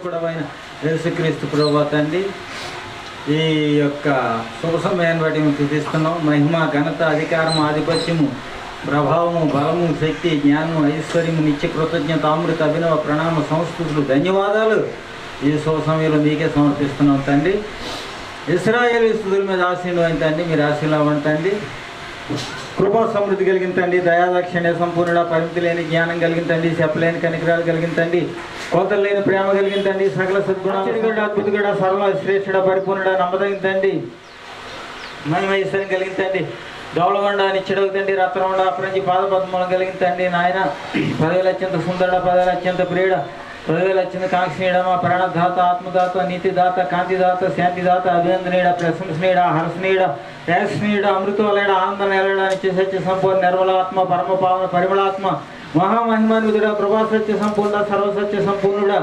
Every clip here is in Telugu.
రక్షకుడమైన యేసుక్రీస్తు ప్రభువా తండ్రి, ఈ యొక్క శుభ సమయాన్ని బట్టి మేము స్తుతిస్తున్నాం. మహిమ, ఘనత, అధికారము, ఆధిపత్యము, ప్రభావము, బలము, శక్తి, జ్ఞానము, ఐశ్వర్యము, నిత్య కృతజ్ఞత, అమృత, అభినవ, ప్రణామ, సంస్కృతులు, ధన్యవాదాలు ఈ శుభ సమయంలో మీకే సమర్పిస్తున్నాం తండ్రి. ఇశ్రాయేలు స్తుతుల మీద ఆశీర్వాదం తండ్రి, మీరు ఆశీర్వాదం తండ్రి. కృపా సమృద్ధి కలిగింతండి, దయాదాక్షిణ్య సంపూర్ణ, పరిమితి లేని జ్ఞానం కలిగింతండి, చెప్పలేని కనికరాలు కలిగింతండి, కోతలు లేని ప్రేమ కలిగింతండి, సకల సద్గుణ, అద్భుతగడ, సర్వ శ్రేష్ఠుడ, పరిపూర్ణుడ, నమ్మదగింతండి, మహిమైశ్వర్యం కలిగింతండి, దౌళగొండ, నిచ్చడవుతండి, రత్నగొండ, అపరంజి పాదపద్మూలం కలిగింతండి. నాయన పదవులు అత్యంత సుందరుడ, పదవులు అత్యంత ప్రియుడ, పదవులు అత్యంత కాంక్షణీయమ, ప్రాణదాత, ఆత్మదాత, నీతిదాత, కాంతిదాత, శాంతిదాత, అభినందనీయుడ, ప్రశంసనీయుడ, హర్షనీయుడ, రేషనీయుడ, అమృతోలేడ, ఆనంద నేలడ, నిత్య సత్య సంపూర్ణ, నిర్మలాత్మ, పరమ పావన, పరిమళాత్మ, మహామహిమాన్వితుడ, ప్రభా సత్య సంపూర్ణ, సర్వసత్య సంపూర్ణుడ,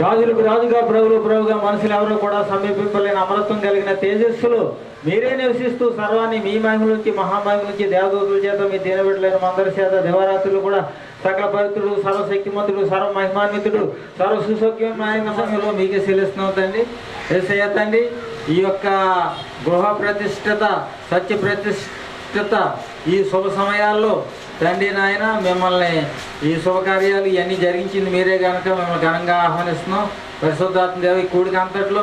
రాజులకు రాజుగా, ప్రభులు ప్రభుగా, మనుషులు ఎవరు కూడా సమీపింపలేని అమరత్వం కలిగిన తేజస్సులు మీరే నివసిస్తూ సర్వాన్ని మీ మహిమ నుంచి, మహామహిమ నుంచి, దేవదూతుల చేత మీ దీనబిడ్డలైన మందరి చేత, దేవరాత్రులు కూడా సకల పవిత్రుడు, సర్వశక్తిమంతుడు, సర్వ మహిమాన్వితుడు, సర్వ సుసౌక్యమైన సమయంలో మీకే చెల్లిస్తున్నాం తండ్రి. యేసయ్య తండ్రి, ఈ యొక్క గృహ ప్రతిష్ఠత, సత్య ప్రతిష్ఠత ఈ శుభ సమయాల్లో తండ్రి నాయన మిమ్మల్ని ఈ శుభకార్యాలు ఇవన్నీ జరిగించింది మీరే కనుక మిమ్మల్ని ఘనంగా ఆహ్వానిస్తున్నాం. పరిశుద్ధాత్మ దేవ ఈ కూడిక అంతట్లో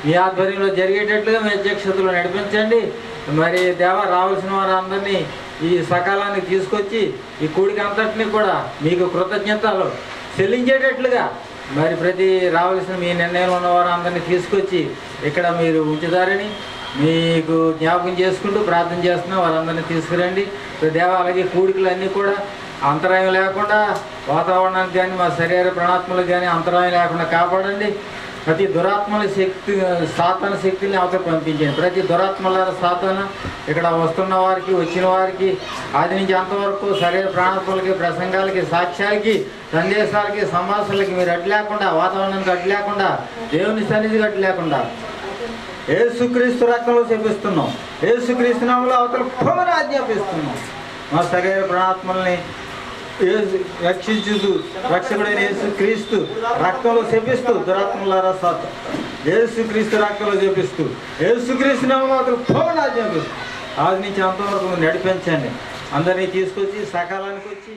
మీ ఆధ్వర్యంలో జరిగేటట్లుగా మీ అధ్యక్షతలో నడిపించండి. మరి దేవ రావాల్సిన వారందరినీ ఈ సకాలానికి తీసుకొచ్చి ఈ కూడిక అంతటిని కూడా మీకు కృతజ్ఞతలు చెల్లించేటట్లుగా మరి ప్రతి రావాల్సిన మీ నిర్ణయంలో ఉన్న వారందరినీ తీసుకొచ్చి ఇక్కడ మీరు ఉంచుతారని మీకు జ్ఞాపకం చేసుకుంటూ ప్రార్థన చేస్తున్నాం. వారందరినీ తీసుకురండి దేవ. అలాగే కూడికలన్నీ కూడా అంతరాయం లేకుండా, వాతావరణానికి కానీ మా శరీర ప్రణాత్మలకు కానీ అంతరాయం లేకుండా కాపాడండి. ప్రతి దురాత్మల శక్తి, సాతాన శక్తిని అవతల పంపించండి. ప్రతి దురాత్మల సాతాన ఇక్కడ వస్తున్న వారికి, వచ్చిన వారికి, ఆది నుంచి అంతవరకు శరీర ప్రాణాత్మలకి, ప్రసంగాలకి, సాక్ష్యాలకి, సందేశాలకి, సంభాషణలకి మీరు అడ్డు లేకుండా, వాతావరణానికి అడ్డు లేకుండా, దేవుని సన్నిధికి అడ్డు లేకుండా యేసుక్రీస్తు రక్తంలో చేపిస్తున్నాం. యేసుక్రీస్తు నామములో అవతల పొమ్మని ఆజ్ఞాపిస్తున్నాం. మా శరీర ప్రాణాత్మల్ని రక్షించుతూ రక్షకుడైన యేసుక్రీస్తు రక్తంలో చేపిస్తూ, దురాత్మలారా సాత యేసుక్రీస్తు రక్తంలో చేపిస్తూ, యేసుక్రీస్తు నామములో అవతల పొమ్మని ఆజ్ఞాపిస్తూ ఆది నుంచి అంతవరకు నడిపించండి. అందరినీ తీసుకొచ్చి సకాలానికి వచ్చి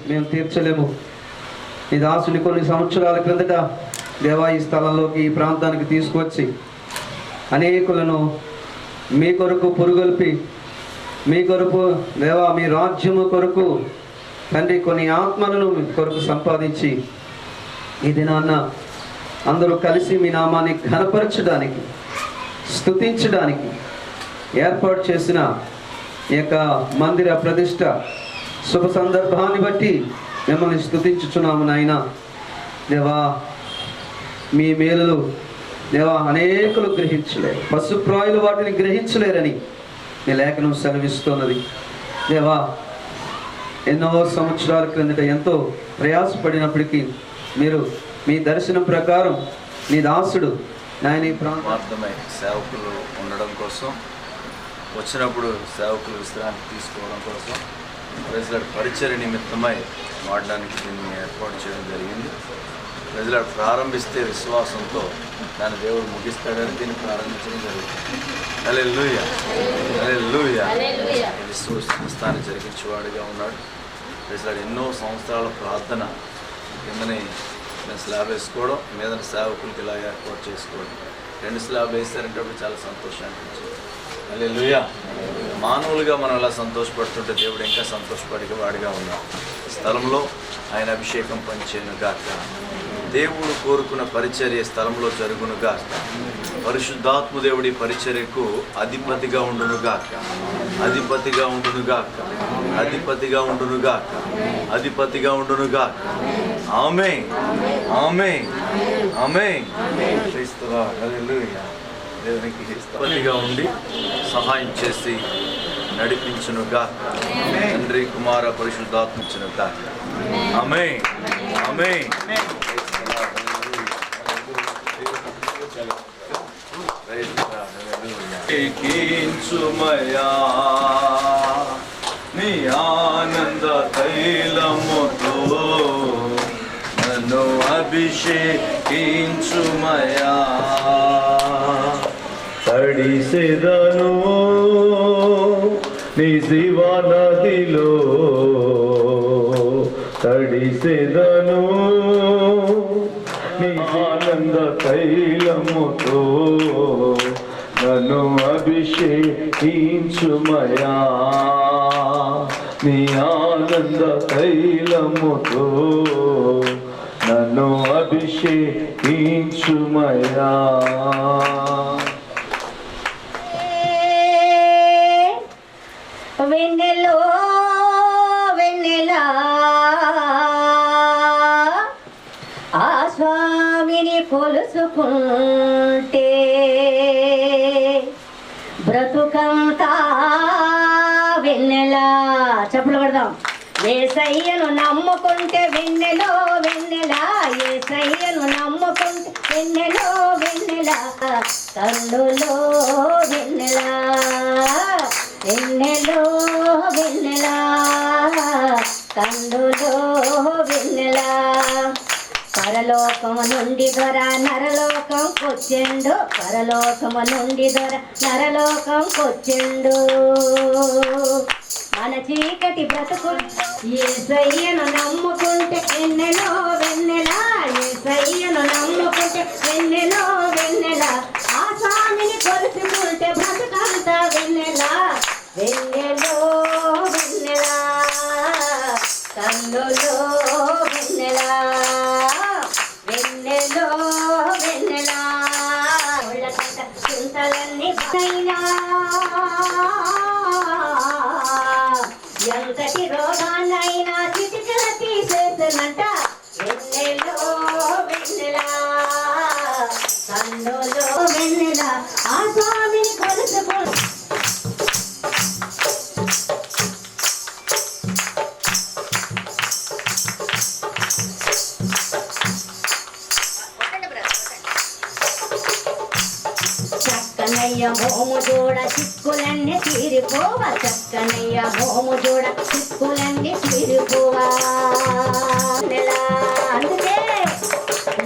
మేము తీర్చలేము. ఈ దాసుని కొన్ని సంవత్సరాల క్రిందట దేవా ఈ స్థలంలోకి, ఈ ప్రాంతానికి తీసుకొచ్చి అనేకులను మీ కొరకు పురుగొల్పి, మీ కొరకు దేవా మీ రాజ్యము కొరకు తండ్రి కొన్ని ఆత్మలను మీ కొరకు సంపాదించి ఈ దినాన్న అందరూ కలిసి మీ నామాన్ని ఘనపరచడానికి, స్తుతించడానికి ఏర్పాటు చేసిన ఈ యొక్క మందిర ప్రతిష్ట శుభ సందర్భాన్ని బట్టి మిమ్మల్ని స్తుతించుచున్నాము నాయన. దేవా మీ మేలులు దేవా అనేకులు గ్రహించలేరు, పశుప్రాయులు వాటిని గ్రహించలేరని మీ లేఖనం సెలవిస్తున్నది. దేవా ఎన్నో సంవత్సరాల క్రిందట ఎంతో ప్రయాసపడినప్పటికీ మీరు మీ దర్శనం ప్రకారం మీ దాసుడు నాయన ఈ ప్రాంతమై సేవకులు ఉండడం కోసం, వచ్చినప్పుడు సేవకులు విశ్రాంతి తీసుకోవడం కోసం, ప్రజల పరిచర్య నిమిత్తమై వాడడానికి దీన్ని ఏర్పాటు చేయడం జరిగింది. ప్రజలు ప్రారంభిస్తే విశ్వాసంతో దాని దేవుడు ముగిస్తాడని దీన్ని ప్రారంభించడం జరుగుతుంది. హల్లెలూయా, హల్లెలూయా. విశ్వాసాన్ని జరిగించేవాడిగా ఉన్నాడు. ప్రజలు ఎన్నో సంవత్సరాల ప్రార్థన కిందని స్లాబ్ వేసుకోవడం, మీద సేవకులకి ఇలా ఏర్పాటు చేసుకోవడం, 2 స్లాబ్ వేస్తారంటే చాలా సంతోషాన్ని అనిపించింది. హల్లెలూయా. మానవులుగా మనం ఇలా సంతోషపడుతుంటే దేవుడు ఇంకా సంతోషపడే వాడిగా ఉన్నాం. స్థలంలో ఆయన అభిషేకం పనిచేయను గాక. దేవుడు కోరుకున్న పరిచర్య స్థలంలో జరుగునుగాక. పరిశుద్ధాత్మ దేవుడి పరిచర్యకు అధిపతిగా ఉండునుగాక, అధిపతిగా ఉండునుగాక, అధిపతిగా ఉండునుగాక, అధిపతిగా ఉండునుగాక. ఆమేన్, ఆమేన్, ఆమేన్. క్రీస్తువా, హల్లెలూయా. దేవునికి అధిపతిగా ఉండి సహాయం చేసి నడిపించునుగాక. తండ్రి, కుమార, పరిశుద్ధాత్మ ఇచ్చునుగాక. ఆమేన్, ఆమేన్. ఎక్కించుమయా నీ ఆనంద తైలముతో నన్ను అభిషేకించుమయా. తడిసెదను నీ శివ నదిలో, తడిసెదను నీ ఆనంద తైలముతో నన్ను అభిషేకించుమయా. నీ ఆనంద తైలముతో నన్ను అభిషేకించుమయా. వెన్నెలో వెన్నెలా ఆ స్వామిని కొలుసుకుంటే బ్రతుకంతా వెన్నెలా. చెప్పులు కొడదాం. యేసయ్యను నమ్ముకుంటే వెన్నెలో వెన్నెలా, యేసయ్యను నమ్ముకుంటే వెన్నెలో వెన్నెలా, కన్నులో వెన్నెలా, వెన్నెలో వెన్నెలా, కన్నులో వెన్నెలా. పరలోకము నుండి దొర నరలోకంకొచ్చెండు, పరలోకము నుండి దొర నరలోకంకొచ్చెండు. మన చీకటి బ్రతుకు యేసయ్యను నమ్ముకుంటే వెన్నెలో వెన్నెలా, యేసయ్యను నమ్ముకుంటే వెన్నెలో వెన్నెలా. ఆ స్వామిని కొలుసుకుంటే బ్రతుకంతా వెన్నెలా, వెన్నెలో వెన్నెలా, కన్నులో వెన్నెలా, వెన్నెలో వెన్నెలా. ఒళ్ళకంట చింతలన్నీ బయలా, ఎంతటి రోగాన్నైనా చిటికల తీసేసనంట వెన్నెలో వెన్నెలా, కన్నులో వెన్నెలా. ఆ స్వామిని కొలుసుకో. చక్కనయ్య మోము జోడ చిక్కులన్నీ తీరిపోవా, చక్కనయ్య మోము జోడ చిక్కులన్నీ తీరిపోవా. అందుకే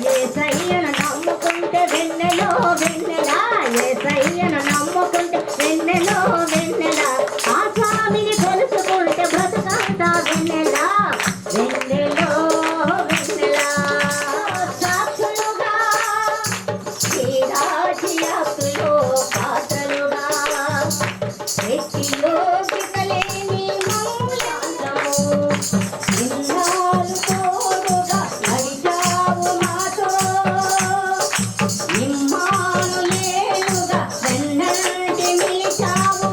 యేసయ్యను నమ్ముకుంటే వెన్నెలో వెన్నెలా, యేసయ్యను నమ్ముకుంటే వెన్నెలో వెన్నెలా. ఆ స్వామిని కొలుసుకుంటే బ్రతుకంతా వెన్నెలా, వెన్నెలో వెన్నెలా. సాక్షులుగా శ్రీరాజ్యాకులో పాత్రలుగా వ్యక్తిలో దిగలేని మౌల్యాంతము ఇన్నాళ్ళు తోడుగా నడిచావు మాతో, ఇమ్మానుయేలుగా వెన్నంటి నిలిచావు.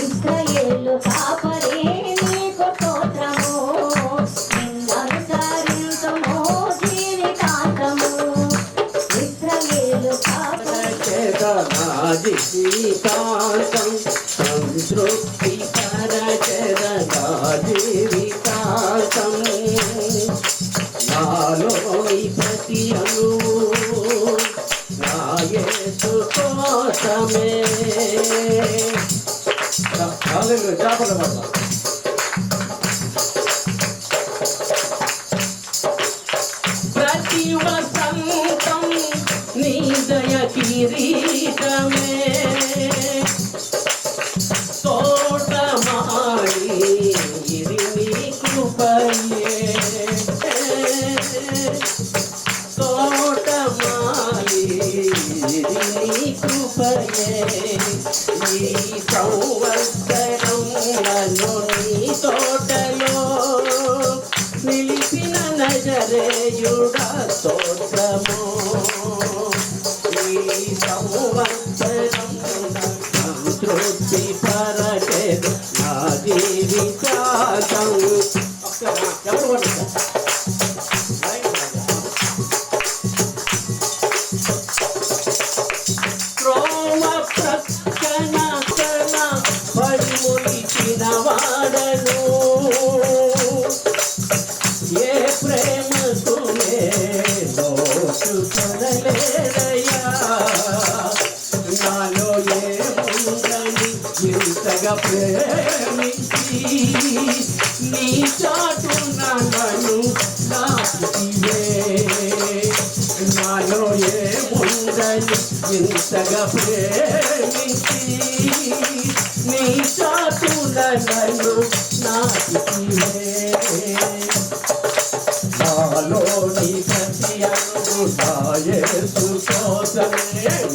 ఇశ్రాయేలు కాపరే నీకు స్తోత్రము, నిన్ననుసరింతుము జీవితాంతము. ఇశ్రాయేలు కాపరే జీవితాంతం సంతృప్తి పరచరగా జీవితాంతం నాలో ప్రతి అణువు నా యేసు కోసమే. చేపల వల్ల ప్రతి వసంతం నీ దయ కిరీటమే, తోటమాలి ఇది నీ కృపయే, తోటమాలి ఇది నీ కృపయే. ఈ సంవత్సరం నన్ను నీ తోటలో నిలిపిన నజరేయుడా, స్తోత్రము ఈ సంవత్సరం సంతృప్తి పరచెను నా జీవితాంతం. త్రోవ ప్రక్కన పడిముడిచిన వాడను ఏ ప్రేమకు నోచుకొనలేదయ్యా. నాలో ఏముందని ఇంతగా ప్రేమించి నీ చాటున నన్ను నాకివే. నాలో ఏముందని ఇంతగా ప్రేమించి నీ చాటున నన్ను నాకివే. నాలోని ప్రతి అణువు నా యేసు కోసమే.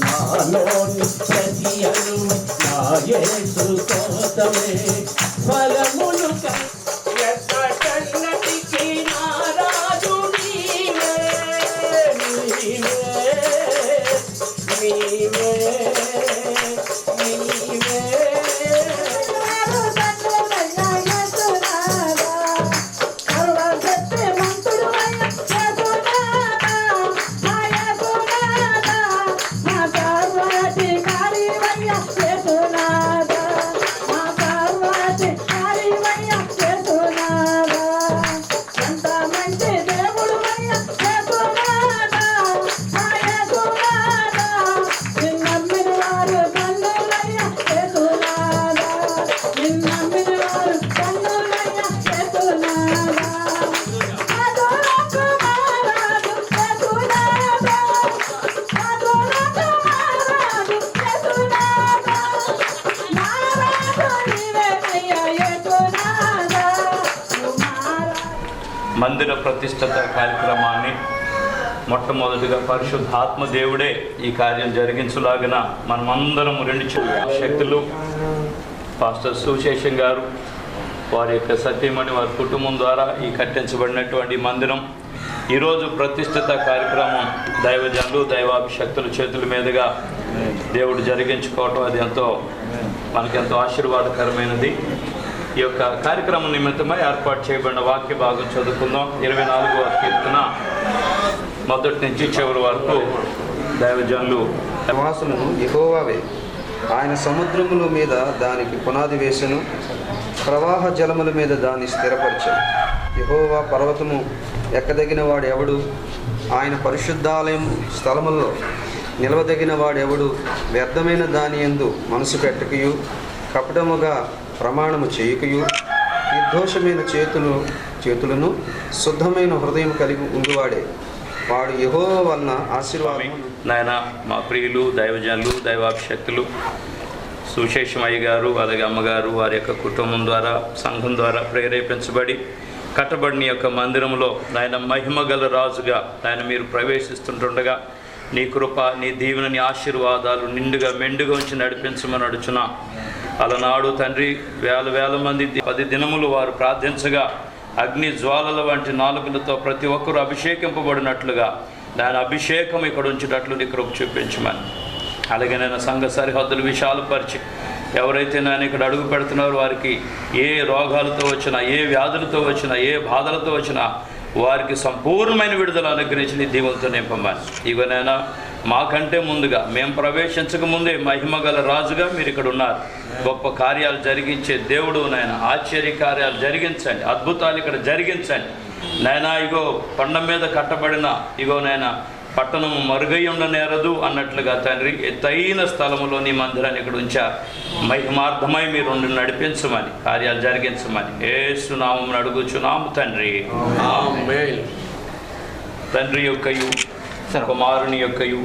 నాలోని ప్రతి అణువు నా యేసు కోసమే. ఫలములు ఎక్కడన్నటికీ నా రాజు నీవే నీవే నీవే నీవే. మందిర ప్రతిష్టత కార్యక్రమాన్ని మొట్టమొదటిగా పరిశుద్ధాత్మ దేవుడే ఈ కార్యం జరిగించులాగిన మనమందరం రెండు శక్తులు పాస్టర్ సుశేషం గారు వారి యొక్క సత్యమణి వారి కుటుంబం ద్వారా ఈ కట్టించబడినటువంటి మందిరం ఈరోజు ప్రతిష్ఠిత కార్యక్రమం దైవజనులు దైవాభిషక్తుల చేతుల మీదుగా దేవుడు జరిగించుకోవటం అది మనకెంతో ఆశీర్వాదకరమైనది. ఈ యొక్క కార్యక్రమం నిమిత్తమై ఏర్పాటు చేయబడిన వాక్య భాగం చదువుకుందాం. 24వ కీర్తన మొదటి నుంచి చివరి వరకు దైవజనులు. నివాసమును యెహోవావే, ఆయన సముద్రముల మీద దానికి పునాది వేసెను, ప్రవాహ జలముల మీద దాన్ని స్థిరపరచెను. యెహోవా పర్వతము ఎక్కదగిన వాడు ఎవడు? ఆయన పరిశుద్ధాలయం స్థలముల్లో నిలవదగిన వాడెవడు? వ్యర్థమైన దాని యందు మనసు పెట్టకయు కపటముగా ప్రమాణము చేయకయు నిర్దోషమైన చేతులను శుద్ధమైన హృదయం కలిగి ఉండువాడే. వాడు యెహోవా వలన ఆశీర్వాదం. నాయన మా ప్రియులు దైవజనులు దైవాభిషక్తులు సుశేషమయ్య గారు అలాగే అమ్మగారు వారి యొక్క కుటుంబం ద్వారా సంఘం ద్వారా ప్రేరేపించబడి కట్టబడిన యొక్క మందిరంలో నాయన మహిమగల రాజుగా నాయన మీరు ప్రవేశిస్తుంటుండగా నీ కృప నీ దీవెన నీ ఆశీర్వాదాలు నిండుగా మెండుగా ఉంచి నడిపించమని అడుచున్నా. అలనాడు తండ్రి వేల మంది 10 దినములు వారు ప్రార్థించగా అగ్ని జ్వాలల వంటి నాలుకలతో ప్రతి ఒక్కరూ అభిషేకింపబడినట్లుగా దాని అభిషేకం ఇక్కడ ఉంచేటట్లు నీ కృప చూపించమని. అలాగే నేను సంఘ సరిహద్దులు విశాలపరిచి ఎవరైతే నేను ఇక్కడ అడుగు పెడుతున్నారో వారికి ఏ రోగాలతో వచ్చినా ఏ వ్యాధులతో వచ్చినా ఏ బాధలతో వచ్చినా వారికి సంపూర్ణమైన విడుదల అనుగ్రహించి నీ దీవులతో నింపమని. ఇవనైనా మాకంటే ముందుగా మేము ప్రవేశించక ముందే మహిమగల రాజుగా మీరు ఇక్కడ ఉన్నారు. గొప్ప కార్యాలు జరిగించే దేవుడు నాయన, ఆశ్చర్య కార్యాలు జరిగించండి, అద్భుతాలు ఇక్కడ జరిగించండి నాయన. ఇగో కొండ మీద కట్టబడిన ఇగో నాయన పట్టణము మరుగై ఉండనేరదు అన్నట్లుగా తండ్రి ఎత్తైన స్థలములో నీ మందిరాన్ని ఇక్కడ ఉంచారు. మహిమార్థమై మీరు నడిపించమని కార్యాలు జరిగించమని యేసు నామమున అడుగుచున్నాము తండ్రి. తండ్రి యొక్కయు కుమారుని యొక్కయు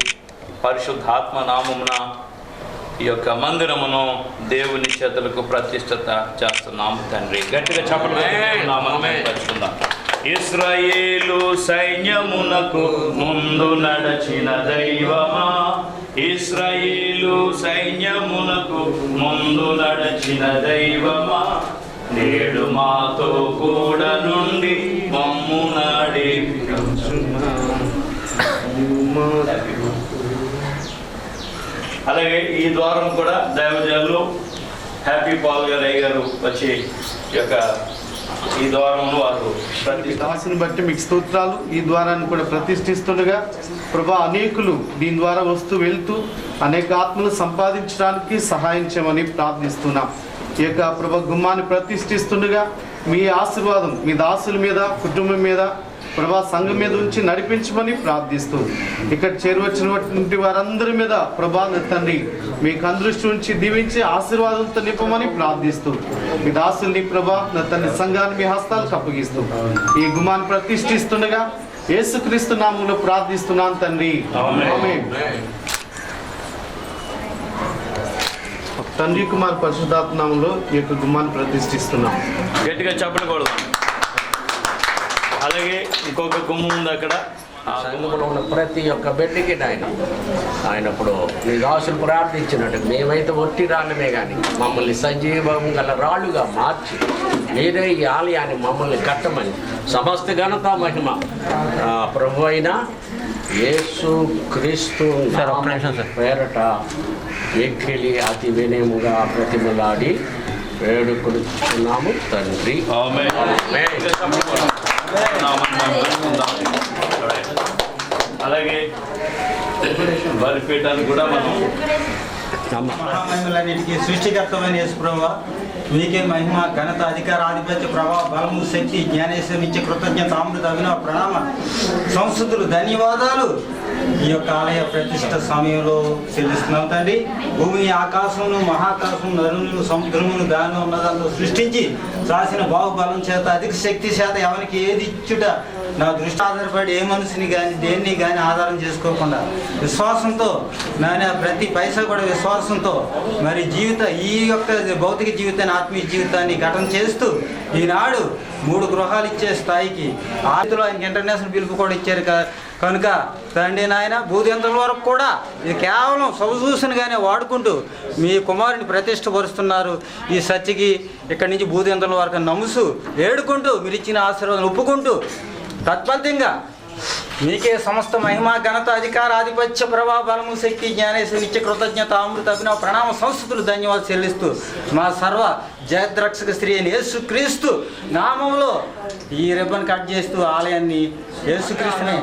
పరిశుద్ధాత్మ నామమున ఈ యొక్క మందిరమును దేవుని చేతులకు ప్రతిష్ఠత చేస్తున్నాము తండ్రి. గట్టిగా చెప్పడం. ఇశ్రాయేలు సైన్యమునకు ముందు నడచిన దైవమా, ఇశ్రాయేలు సైన్యమునకు ముందు నడచిన దైవమా, నేడు మాతో కూడా నుండి మమ్ము నడిపించుమా. అలాగే ఈ ద్వారం కూడా దైవజనులు హ్యాపీ పాల్ గారు అయ్య గారు వచ్చి ఈ యొక్క ఈ ద్వారంలో వారు దాసుని బట్టి మీకు స్తోత్రాలు. ఈ ద్వారాన్ని కూడా ప్రతిష్ఠిస్తుండగా ప్రభా అనేకులు దీని ద్వారా వస్తూ వెళ్తూ అనేక ఆత్మలు సంపాదించడానికి సహాయం చేయమని ప్రార్థిస్తున్నాం. ఈ యొక్క ప్రభా గుమ్మాన్ని ప్రతిష్ఠిస్తుండగా మీ ఆశీర్వాదం మీ దాసుల మీద, కుటుంబం మీద, ప్రభా సంఘం మీద ఉంచి నడిపించమని ప్రార్థిస్తూ ఇక్కడ చేరువచ్చినటువంటి వారందరి మీద ప్రభా తండ్రి మీకు అందృష్టి ఉంచి దీవించి ఆశీర్వాదంతో నింపమని ప్రార్థిస్తూ మీ దాసుల్ని ప్రభా తండ్రి సంఘాన్ని మీ హస్తాలకు అప్పగిస్తూ ఈ గుమ్మాన్ని ప్రతిష్ఠిస్తుండగా యేసుక్రీస్తు నామములో ప్రార్థిస్తున్నాను తండ్రి, ఆమేన్. తండ్రి కుమార్ పరిశుద్ధాత్మ నామములో ఈ యొక్క గుమ్మాన్ని ప్రతిష్ఠిస్తున్నాం. గట్టిగా చెప్పకూడదు. అలాగే ఇంకొక గుమ్మం ఉంది అక్కడ. సంఘంలో ఉన్న ప్రతి ఒక్క బిడ్డకి ఆయన ఇప్పుడు మీ దాసులు ప్రార్థించినట్టు మేమైతే ఒట్టి రాళ్ళమే కానీ మమ్మల్ని సజీవం గల రాళ్ళుగా మార్చి మీరే ఈ ఆలయాన్ని మమ్మల్ని కట్టమని సమస్త ఘనత మహిమ ప్రభు అయిన యేసు క్రీస్తు పేరట ఎక్కిలి అతి వినయముగా ప్రతిమలాడి వేడుకొనుచున్నాము తండ్రి. అలాగే బలిపీఠాన్ని కూడా మనం మహామహిమలన్నిటికీ సృష్టికర్తమైన యేసుప్రభువా, మీకే మహిమ, ఘనత, అధికార, ఆధిపత్య, ప్రభావ, బలము, శక్తి, జ్ఞానేశ్వరం ఇచ్చే కృతజ్ఞత, అమృత, అభినవ, ప్రణామ, సంస్కృతులు, ధన్యవాదాలు ఈ యొక్క ఆలయ ప్రతిష్ట సమయంలో చెల్లిస్తున్నాం తండ్రి. భూమిని, ఆకాశమును, మహాకాశము, నరులను, సముద్రమును, దానిలో ఉన్నదాంతో సృష్టించి రాసిన బాహుబలం చేత, అధిక శక్తి చేత ఎవరికి ఏది ఇచ్చుట నా దృష్టి ఆధారపడి ఏ మనిషిని కానీ దేన్ని కానీ ఆధారం చేసుకోకుండా విశ్వాసంతో నాయన ప్రతి పైసా కూడా విశ్వాసంతో మరి ఈ యొక్క భౌతిక జీవితాన్ని, ఆత్మీయ జీవితాన్ని ఘటన చేస్తూ ఈనాడు 3 గృహాలు ఇచ్చే స్థాయికి ఆదిలో ఆయనకి ఇంటర్నేషనల్ పిలుపు కూడా ఇచ్చారు కనుక తండ్రి నాయన భూదింతల వరకు కూడా ఇది కేవలం సౌజూసనగానే వాడుకుంటూ మీ కుమారుని ప్రతిష్టపరుస్తున్నారు. ఈ సత్యకి ఇక్కడి నుంచి భూదింతల వరకు నమ్ముసు వేడుకుంటూ మీరు ఇచ్చిన ఆశీర్వాదం ఒప్పుకుంటూ తత్ఫలితంగా మీకే సమస్త మహిమ, ఘనత, అధికార, ఆధిపత్య, ప్రభావ, బలము, శక్తి, జ్ఞానేశ్వర నిత్య కృతజ్ఞత, అమృత, అభినవ, ప్రణామ, సంస్కృతులు, ధన్యవాదాలు చెల్లిస్తూ మా సర్వ జయద్రక్షక శ్రీ అయిన యేసుక్రీస్తు నామంలో ఈ రిబ్బన్ కట్ చేస్తూ ఆలయాన్ని యేసుక్రీస్తునే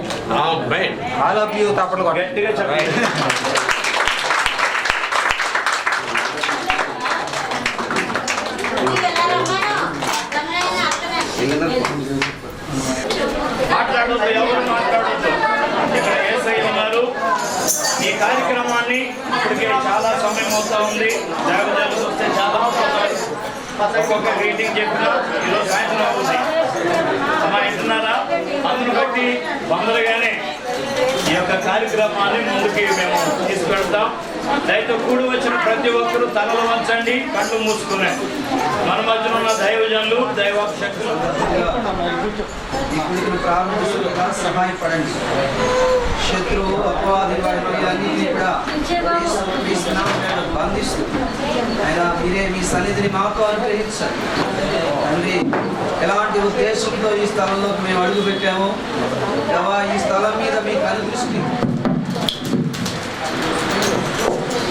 ఆల్ ఆఫ్ యూ తప్పట్లు గట్టిగా చెప్పండి. మాట్లాడొద్దు, ఎవరు మాట్లాడొద్దు. ఇక్కడ యేసయ్య ఉన్నారు. ఈ కార్యక్రమాన్ని ఇప్పటికే చాలా సమయం అవుతా ఉంది. దేవదేవులు వస్తే చాలా అవుతున్నారు. ఒక్కొక్క మీటింగ్ చెప్పినా ఈరోజు సాయంత్రం అవుతుంది. సమాయిస్తున్నారా? అందును బట్టి తొందరగానే ఈ యొక్క కార్యక్రమాన్ని ముందుకి మేము తీసుకెళ్తాం. దయతో కూడి వచ్చిన ప్రతి ఒక్కరూ తలలు వంచండి, కళ్ళు మూసుకునే. మన మధ్యన ఉన్న దైవజనులు, దైవాభిషక్తులు సహాయపడండి. శత్రువు, అపవాది వాడి కూడా బంధిస్తూ ఆయన మీరే మీ సన్నిధిని మాకు అనుగ్రహించండి తండ్రి. ఎలాంటి ఉద్దేశంతో ఈ స్థలంలో మేము అడుగు పెట్టామో ఈ స్థలం మీద మీకు అనుదృష్టి.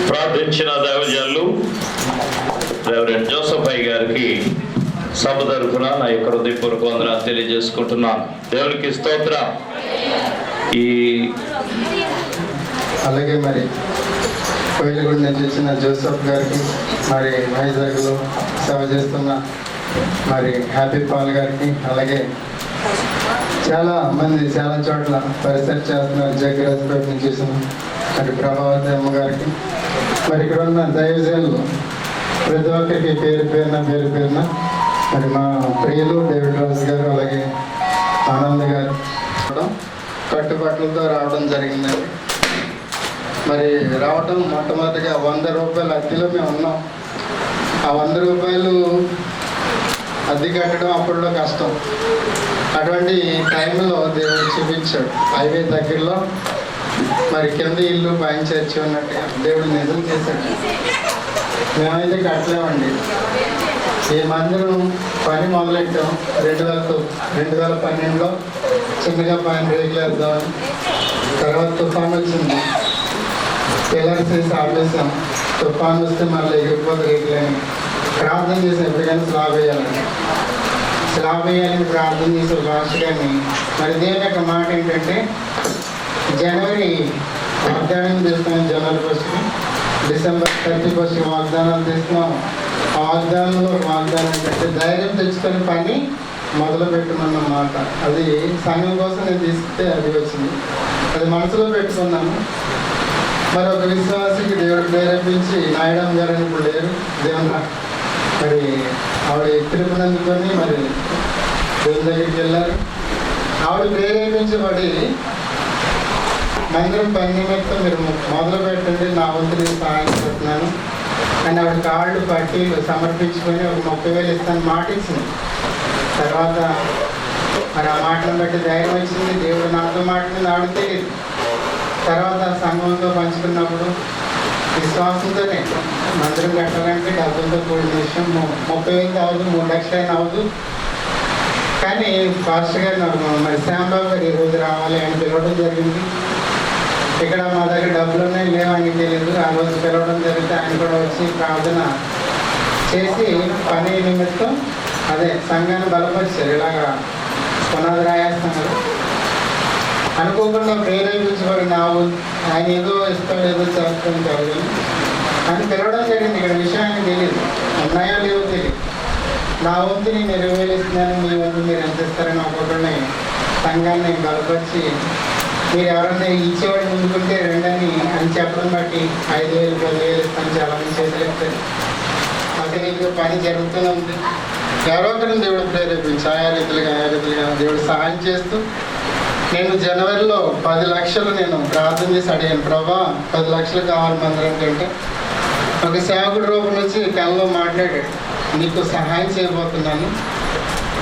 ప్రార్థించిన దైవజనులు రెవరెండ్ జోసఫ్ అయ్య గారికి సభ తరఫున నా యొక్క హృదయపూర్వక వందనాలు తెలియజేసుకుంటున్నాను. దేవునికి స్తోత్రం. అలాగే మరి కోయిలగూడ నుంచి వచ్చిన జోసఫ్ గారికి, మరి వైజాగ్లో సేవ చేస్తున్న మరి హ్యాపీ పాల్ గారికి, అలాగే చాలా మంది చాలా చోట్ల పరిసర చేస్తున్నారు జగ్గరాజపేట నుంచి చేసిన మరి ప్రభావతి అమ్మ గారికి, మరి ఇక్కడ ఉన్న దైవజనులు ప్రతి ఒక్కరికి పేరు పేరున మరి మా ప్రియులు డేవిడ్ రాజు గారు, అలాగే ఆనంద్ గారు కట్టుబాట్లతో రావడం జరిగిందండి. మరి రావడం మొట్టమొదటిగా 100 రూపాయల అద్దెలో మేము ఉన్నాం. ఆ 100 రూపాయలు అద్దె కట్టడం అప్పట్లో కష్టం. అటువంటి టైంలో దేవుడు చూపించాడు. హైవే దగ్గరలో మరి కింద ఇల్లు పైన చర్చి ఉన్నట్టుగా దేవుడు నిజం చేశాడు. మేమైతే కట్టలేమండి. ఈ మందిరం పని మొదలెట్టాం 2012లో చిన్నగా పైన రేకులు వేద్దామని. తర్వాత తుఫాన్ వచ్చింది, పిల్లర్స్ వేసి ఆపేసాం. తుఫాన్ వస్తే మళ్ళీ ఎగిరిపోతే రేట్లని ప్రార్థన చేసి ఎప్పటికైనా స్లాబ్ వేయాలని ప్రార్థన చేసే భాష. కానీ మరి దేవుని యొక్క మాట ఏంటంటే జనవరి వాగ్దానం చేస్తున్నాం, జనవరి 1st, డిసెంబర్ 31st వాగ్దానాలు చేస్తున్నాం. ఆ వాగ్దానంలో వాగ్దానం ఏంటంటే ధైర్యం తెచ్చుకొని పని మొదలు పెట్టమన్న మాట. అది సంఘం కోసం నేను తీసుకుంటే అది వచ్చింది, అది మనసులో పెట్టుకున్నాను. మరి ఒక విశ్వాసికి దేవుడు ప్రేరేపించి, నాయుడమ్మ గారు అని ఇప్పుడు లేరు, దేవుని మరి ఆవిడ తిరుపతిని మరి దేవుని దగ్గరికి వెళ్ళారు. ఆవిడ ప్రేరేపించబడి మందిరం పని నిమిత్తం మీరు మొదలు పెట్టండి, నా వంతు నేను సహాయం చేస్తున్నాను అని ఆవిడ కాళ్ళు పట్టీలు సమర్పించుకొని ఒక 30,000 ఇస్తాను మాట ఇచ్చింది. తర్వాత మరి ఆ మాటలను బట్టి ధైర్యం వచ్చింది. దేవుడు నాతో మాట్లాడింది ఆవిడ తెలియదు. తర్వాత సంఘంతో పంచుకున్నప్పుడు విశ్వాసంతోనే మందిరం కట్టాలంటే డబ్బులతో కూడిన విషయం. 30,000 అవ్వదు, 3 లక్షలైనా అవ్వదు. కానీ పాస్టర్ గారు మరి శ్యాంబాబు గారు ఈరోజు రావాలి ఆయన పిలవడం జరిగింది. ఇక్కడ మా దగ్గర డబ్బులు ఉన్నాయి లేవు ఆయనకి తెలియదు. ఆ రోజు పిలవడం జరిగితే ఆయన కూడా వచ్చి ప్రార్థన చేసి పని నిమిత్తం అదే సంఘాన్ని బలపరిచారు. ఇలాగా పునాది రాయేస్తాం కదా, అనుకోకుండా ప్రేరేపించబడి ఆయన ఏదో ఇస్తాడు ఏదో చేస్తాను కాదు అని పిలవడం జరిగింది. ఇక్కడ విషయాన్ని తెలియదు, ఉన్నాయో లేవో తెలియదు. నా వంతు నేను 20,000 ఇస్తున్నాను, మీ వంతు మీరు ఎంత ఇస్తారని ఒక్కొక్కరిని సంఘాన్ని బలపరిచి మీరు ఎవరన్నా ఇచ్చేవాడు ముందుకుంటే రెండని అని చెప్పడం బట్టి 5,000, 10,000 ఇస్తాను చాలా మంది చేతులు ఎత్తారు. అసలు నీకు పని జరుగుతూనే ఉంది. ఎవరో ఒకరిని దేవుడు ప్రేరేపించి ఆయా రీతిలుగా దేవుడు సహాయం చేస్తూ నేను జనవరిలో 10 లక్షలు నేను ప్రార్థన చేసి అడిగాను, ప్రభా 10 లక్షలు కావాలి మందిరం కంటే. ఒక సేవకుడి రూపంలో వచ్చి కళ్ళలో మాట్లాడాడు, నీకు సహాయం చేయబోతున్నాను,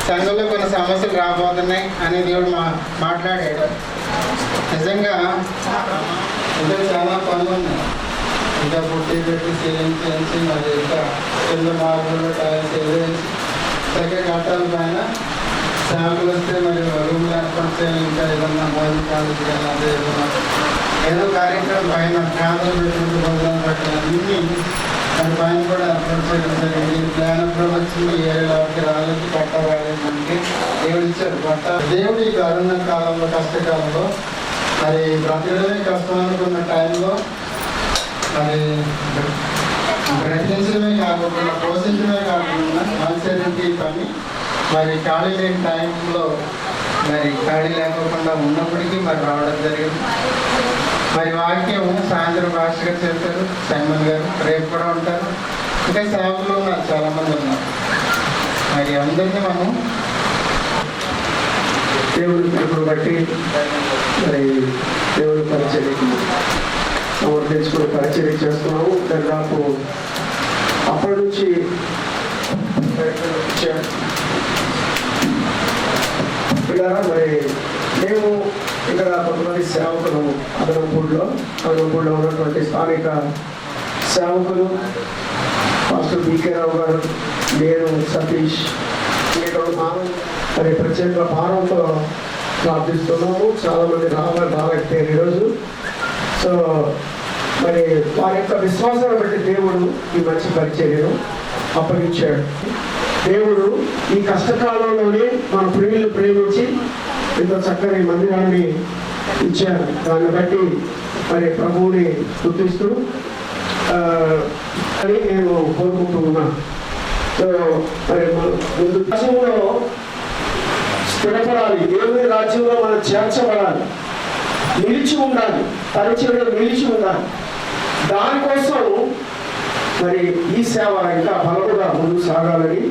సంఘంలో కొన్ని సమస్యలు రాబోతున్నాయి అని దేవుడు మాట్లాడాడు. నిజంగా ఇంకా చాలా పనులు ఉన్నాయి. ఇంకా పుట్టి పెట్టి సీలింగ్ చేయించి మరి ఇంకా కింద మార్పులు టైల్స్ వేసి చక్కగా కట్టాలి. పైన శాంపుల్ వస్తే మరి రూమ్లు ఏర్పాటు చేయాలి. ఇంకా ఏదన్నా మోదీ కాలేజీ కానీ అదే ఏదో కార్యక్రమం పైన ప్రాంతాలు పెట్టుకుంటూ భోజనం పెట్టాలి. అన్నీ మరి పైన కూడా ఏర్పాటు చేయడం జరిగింది. ప్లాన్ అప్పుడు వచ్చింది, 7 రాలేదు, పట్ట రాలేదంటే దేవుడు ఇచ్చాడు పట్ట. దేవుడు ఈ కరోనా కాలంలో కష్టకాలంలో మరి బ్రతకడమే కష్టం అనుకున్న టైంలో మరి బ్రతికించడమే కాకుండా పోషించడమే కాకుండా ఆశ్చర్యంకి పని మరి ఖాళీ లేని టైంలో మరి ఖాళీ లేకోకుండా ఉన్నప్పటికీ మరి రావడం జరిగింది. మరి వాక్యం సాయంత్రం భాషగా చెప్తారు సైమన్ గారు, రేపు కూడా ఉంటారు. ఇంకా సేవకులు ఉన్నారు, చాలామంది ఉన్నారు. మరి అందరినీ మనం దేవుడి పిలుపుని బట్టి మరి దేవుడి పరిచర్యకి సమర్పించుకుని పరిచర్య చేస్తున్నాము. దాదాపు అప్పటి నుంచి మరి మేము ఇక్కడ కొంతమంది సేవకులు అదనపూడిలో ఉన్నటువంటి స్థానిక సేవకులు పాస్టర్ బీకే రావు గారు, నేను సతీష్ మరి ప్రత్యేక భారంతో ప్రార్థిస్తున్నాము. చాలామంది రాలేకపోయారు ఈరోజు. సో మరి వారి యొక్క విశ్వాసాన్ని బట్టి దేవుడు ఈ మంచి పరిచర్యను అప్పగించాడు. దేవుడు ఈ కష్టకాలంలోనే మన ప్రియులను ప్రేమించి ఇంత చక్కని మందిరాన్ని ఇచ్చారు. దాన్ని బట్టి మరి ప్రభువుని స్తుతిస్తూ అని నేను కోరుకుంటూ ఉన్నాను. సో మరి ముందు రాజ్యంలో స్థిరపడాలి, దేవుని రాజ్యంలో మనం చేర్చబడాలి, నిలిచి ఉండాలి, పరిచయంలో నిలిచి ఉండాలి. దానికోసం మరి ఈ సేవ ఇంకా బలముగా ముందుకు సాగాలని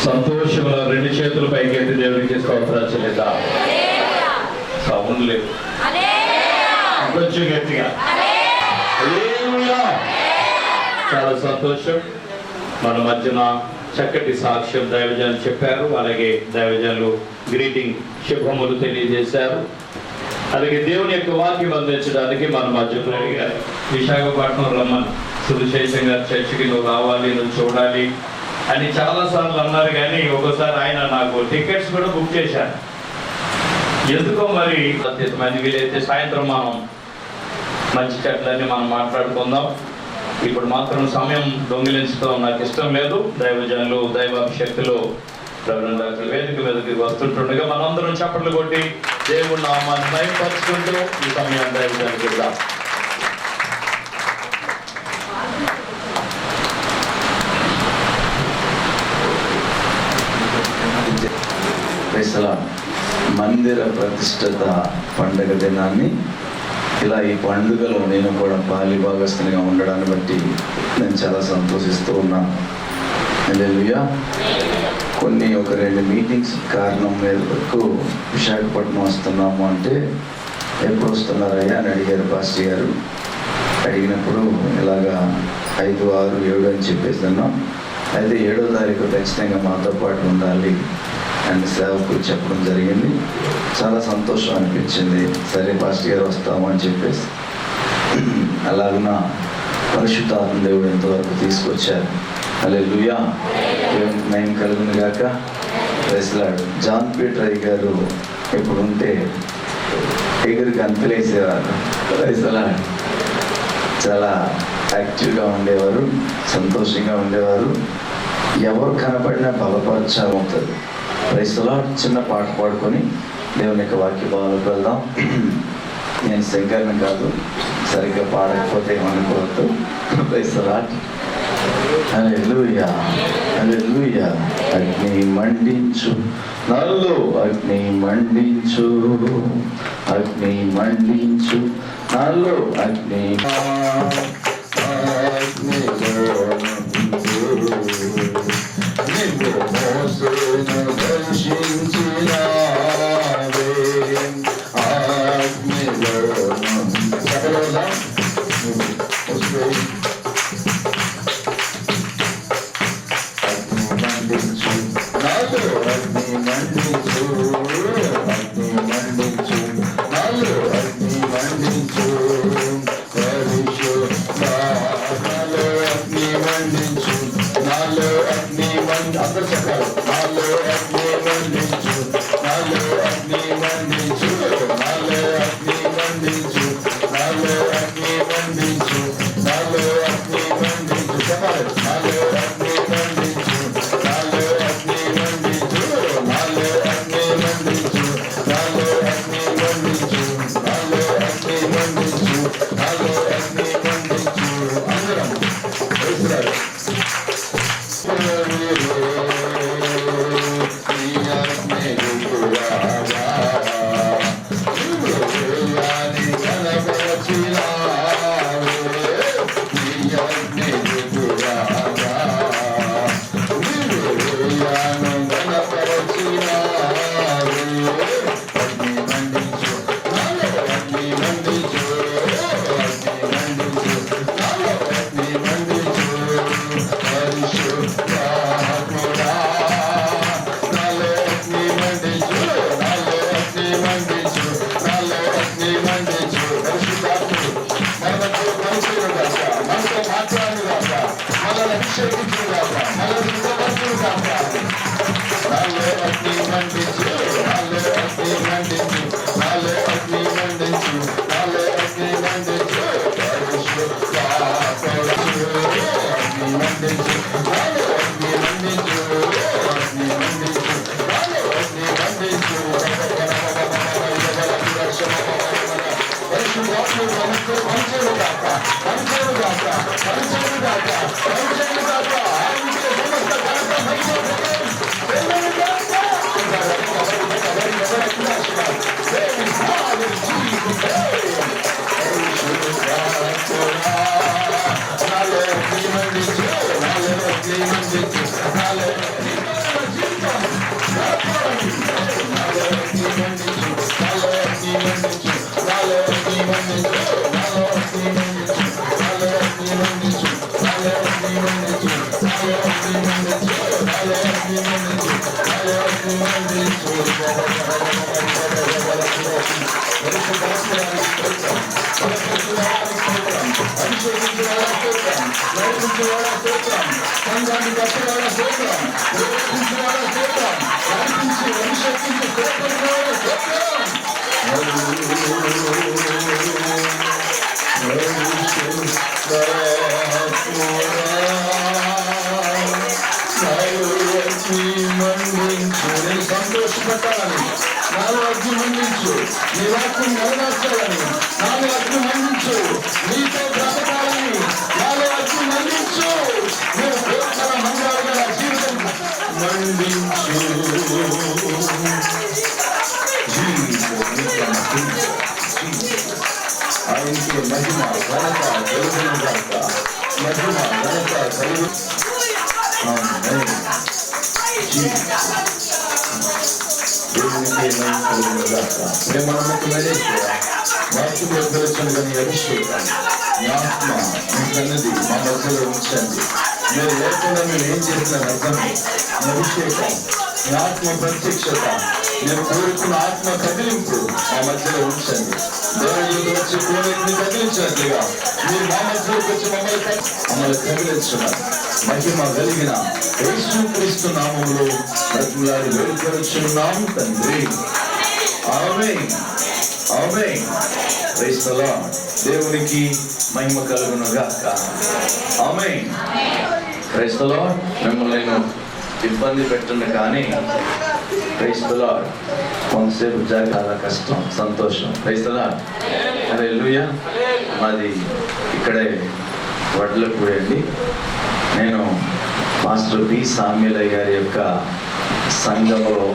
సంతోషంలో 2 చేతులు పైకెత్తి దేవుడికి స్తోత్రాలు చెల్లిద్దాం. సౌండ్ లేదు, కొంచెం గట్టిగా. చాలా సంతోషం. మన మధ్యన చక్కటి సాక్ష్యం దైవజనులు చెప్పారు. అలాగే దైవజనులు గ్రీటింగ్ శుభములు తెలియజేశారు. అలాగే దేవుని యొక్క వాక్యం అందించడానికి మన మధ్యలో విశాఖపట్నం రమ్మని సువిశేషంగా చర్చికి నువ్వు రావాలి, నువ్వు చూడాలి అని చాలాసార్లు అన్నారు. కానీ ఒకసారి ఆయన నాకు టికెట్స్ కూడా బుక్ చేశారు. ఎందుకో మరి ప్రత్యేకమైన వీలైతే సాయంత్రం మనం మంచి చెట్లన్నీ మనం మాట్లాడుకుందాం. ఇప్పుడు మాత్రం సమయం దొంగిలించడం నాకు ఇష్టం లేదు. దైవజనులు, దైవాభిషక్తులు డాక్టర్ వేదిక మీదకి వస్తుంటుండగా మనందరం చప్పట్లు కొట్టి దేవుడి నామాన్ని మహిమపరుచుకుంటూ ఈ సమయాన్ని దైవజనులకు ఇద్దాం. మందిర ప్రతిష్ఠత పండుగ దినాన్ని ఇలా ఈ పండుగలో నేను కూడా పాలి భాగస్తునిగా ఉండడాన్ని బట్టి నేను చాలా సంతోషిస్తూ ఉన్నాను. హల్లెలూయా. కొన్ని ఒక 2 మీటింగ్స్ కారణం మేరకు విశాఖపట్నం వస్తున్నాము అంటే ఎప్పుడు వస్తున్నారయ్యా అని అడిగారు పాస్టర్ గారు. అడిగినప్పుడు ఇలాగా 5, 6, 7 అని చెప్పేసాను. అయితే 7వ తారీఖు ఖచ్చితంగా మాతో పాటు ఉండాలి అని సేవకులు చెప్పడం జరిగింది. చాలా సంతోషం అనిపించింది. సరే పాస్టర్ గారు వస్తాము అని చెప్పేసి అలాగన పరిశుద్ధాత్మ దేవుడు ఎంతవరకు తీసుకొచ్చారు. హల్లెలూయా. మేము కలుగును గాక. Praise lord. జాన్ పీటర్ అయ్య గారు ఇప్పుడు ఉంటే ఎగురు గంతులేసేవారు. Praise lord. చాలా యాక్టివ్గా ఉండేవారు, సంతోషంగా ఉండేవారు. ఎవరు కనపడినా బలపరచాలవుతుంది. Praise lord. చిన్న పాట పాడుకొని దేవుని యొక్క వాక్య భావాలకు వెళ్దాం. నేను శంకర్ని కాదు, సరిగ్గా పాడకపోతే ఏమనుకోవద్దు. Praise Lord. హల్లెలూయా, హల్లెలూయా. అగ్ని మండించు నాలో, అగ్ని మండించు, అగ్ని మండించు నాలో, అగ్ని Thank you. నడిపించేవాడ స్తోత్రం, సంఘాన్ని కట్టేవాడ స్తోత్రం, ప్రేరేపించేవాడ స్తోత్రం, నడిపించి అభిషేకించి స్తోత్రం స్తోత్రం. సంతోషపెట్టాలని, నాలో అగ్ని మండించు, నీ వాక్యం నెరవేర్చాలని, నాలో అగ్ని మండించు, నీతో బ్రతకాలని, నాలో అగ్ని మండించు, నేను కోరుకున్న మందిరాలుగా నా జీవితం మండించు. ఆయనకి మహిమ ఘనత కలుగును గాక, మహిమ ఘనత కలుగు. ప్రేమ నమ్మకమైన వాక్యంలో పిలుచుగా నీ అభిషేకం, నీ ఆత్మ, నీ సన్నిధి మా మధ్యలో ఉంచండి. మీరు లేకుండా మీరు ఏం చేసిన అర్థం, నీ అభిషేకం, నీ ఆత్మ ప్రత్యక్షత, నేను కోరుకున్న ఆత్మ కదిలింపు మా మధ్యలో ఉంచండి. దేవుడికి వచ్చి కోరికని కదిలించినట్లుగా మీరు మా మధ్యలోకి వచ్చి మమ్మల్ని కదిలించున్నారు. మహిమ కలిగిన యేసుక్రీస్తు నామములో బ్రతిమలాడి వేడుకొనుచున్నాం తండ్రి. ఆమేన్, ఆమేన్. Praise the Lord. దేవునికి మహిమ కలుగును గాక. ఆమేన్. Praise the Lord. మిమ్మల్ని నేను ఇబ్బంది పెట్టను కానీ ప్రైజ్ ది లార్డ్ కొంతసేపు చాలా కష్టం, సంతోషం. Praise the Lord. హల్లెలూయా. మాది ఇక్కడే వడ్లపూడి అండి. నేను మాస్టర్ పి సామ్యులయ్య గారి యొక్క సంఘంలో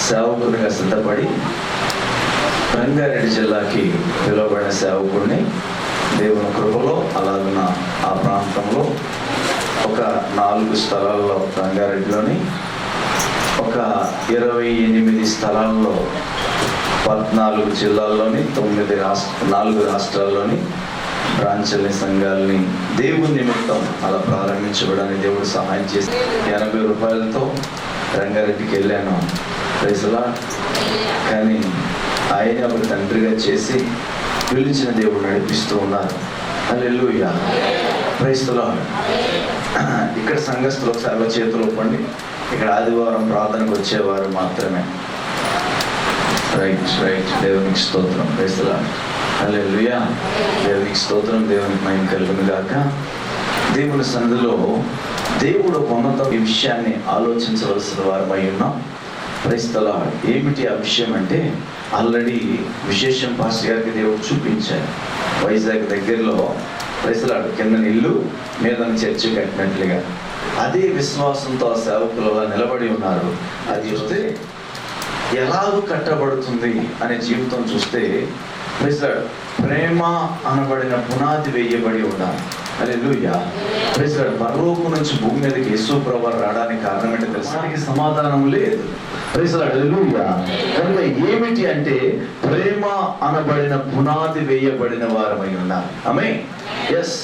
సేవకుడిగా సిద్ధపడి రంగారెడ్డి జిల్లాకి పిలువబడిన సేవకుడిని దేవుని కృపలో అలాగున్న ఆ ప్రాంతంలో ఒక 4 స్థలాల్లో రంగారెడ్డిలోని, ఒక 28 స్థలాల్లో 14 జిల్లాల్లోని 4 రాష్ట్రాల్లోని బ్రాంచ్ల్ని, సంఘాలని దేవుని నిమిత్తం అలా ప్రారంభించబడడానికి దేవుడు సహాయం చేసి 80 రూపాయలతో రంగారెడ్డికి వెళ్ళాను. ప్రైజ్లా. కానీ ఆయన ఒక తండ్రిగా చేసి పిలిచిన దేవుడు నడిపిస్తూ ఉన్నారు. హల్లెలూయా. Praise the Lord. ఇక్కడ సంఘస్థులు సర్వ చేతులు ఒప్పండి. ఇక్కడ ఆదివారం ప్రార్థనకు వచ్చేవారు మాత్రమే. Right right. దేవునికి స్తోత్రం. Praise the Lord. హల్లెలూయా. దేవునికి స్తోత్రం. దేవునికి మహిమ కలుగును గాక. దేవుని సన్నిధిలో దేవుడు ఉన్నత ఈ విషయాన్ని ఆలోచించవలసిన వారమై ఉన్నాం. Praise the lord. ఏమిటి ఆ విషయం అంటే, ఆల్రెడీ విశేషం పాస్టర్ గారికి దేవుడు చూపించారు. వైజాగ్ దగ్గరలో ప్రైజ్ ది లార్డ్ కింద ఇల్లు మీద చర్చి కట్టినట్లుగా అదే విశ్వాసంతో ఆ సేవకులు నిలబడి ఉన్నారు. అది చూస్తే ఎలాగూ కట్టబడుతుంది అనే జీవితం చూస్తే ప్రైజ్ ది లార్డ్ ప్రేమ అనబడిన పునాది వేయబడి ఉండాలి. హల్లెలూయా. Praise the Lord. పరలోకం నుంచి భూమి మీదకి యేసు ప్రభువు రావడానికి కారణం ఏంటో తెలుసా? సమాధానం లేదు. Praise the Lord. హల్లెలూయా. కనుక ఏమిటి అంటే ప్రేమ అనబడిన పునాది వేయబడిన వారమై ఉండాలి. ఆమేన్. ఎస్.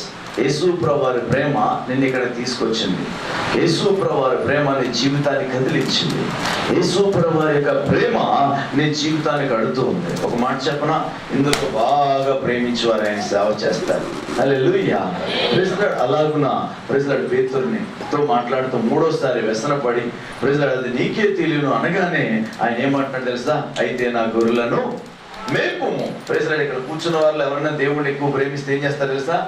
యేసు ప్రభువు వారి ప్రేమ నిన్ను ఇక్కడ తీసుకొచ్చింది. యేసు ప్రభువు వారి ప్రేమ నీ జీవితాన్ని కదిలించింది. యేసు ప్రభువు వారి యొక్క ప్రేమ నీ జీవితానికి అడుతూ ఉంది. ఒక మాట చెప్పనా, ఇందులో బాగా ప్రేమించేవారు ఆయన సేవ చేస్తారు. హల్లెలూయా. Praise the Lord. అలాగున ప్రైజ్ ది లార్డ్ పేతురునితో మాట్లాడుతూ 3వసారి వ్యసనపడి ప్రైజ్ ది లార్డ్ అది నీకే తెలియను అనగానే ఆయన ఏమంటున్నాడు తెలుసా? అయితే నా గొర్రెలను మేపుము. Praise the Lord. ఇక్కడ కూర్చున్న వాళ్ళు ఎవరైనా దేవుడిని ఎక్కువ ప్రేమిస్తే ఏం చేస్తారు తెలుసా?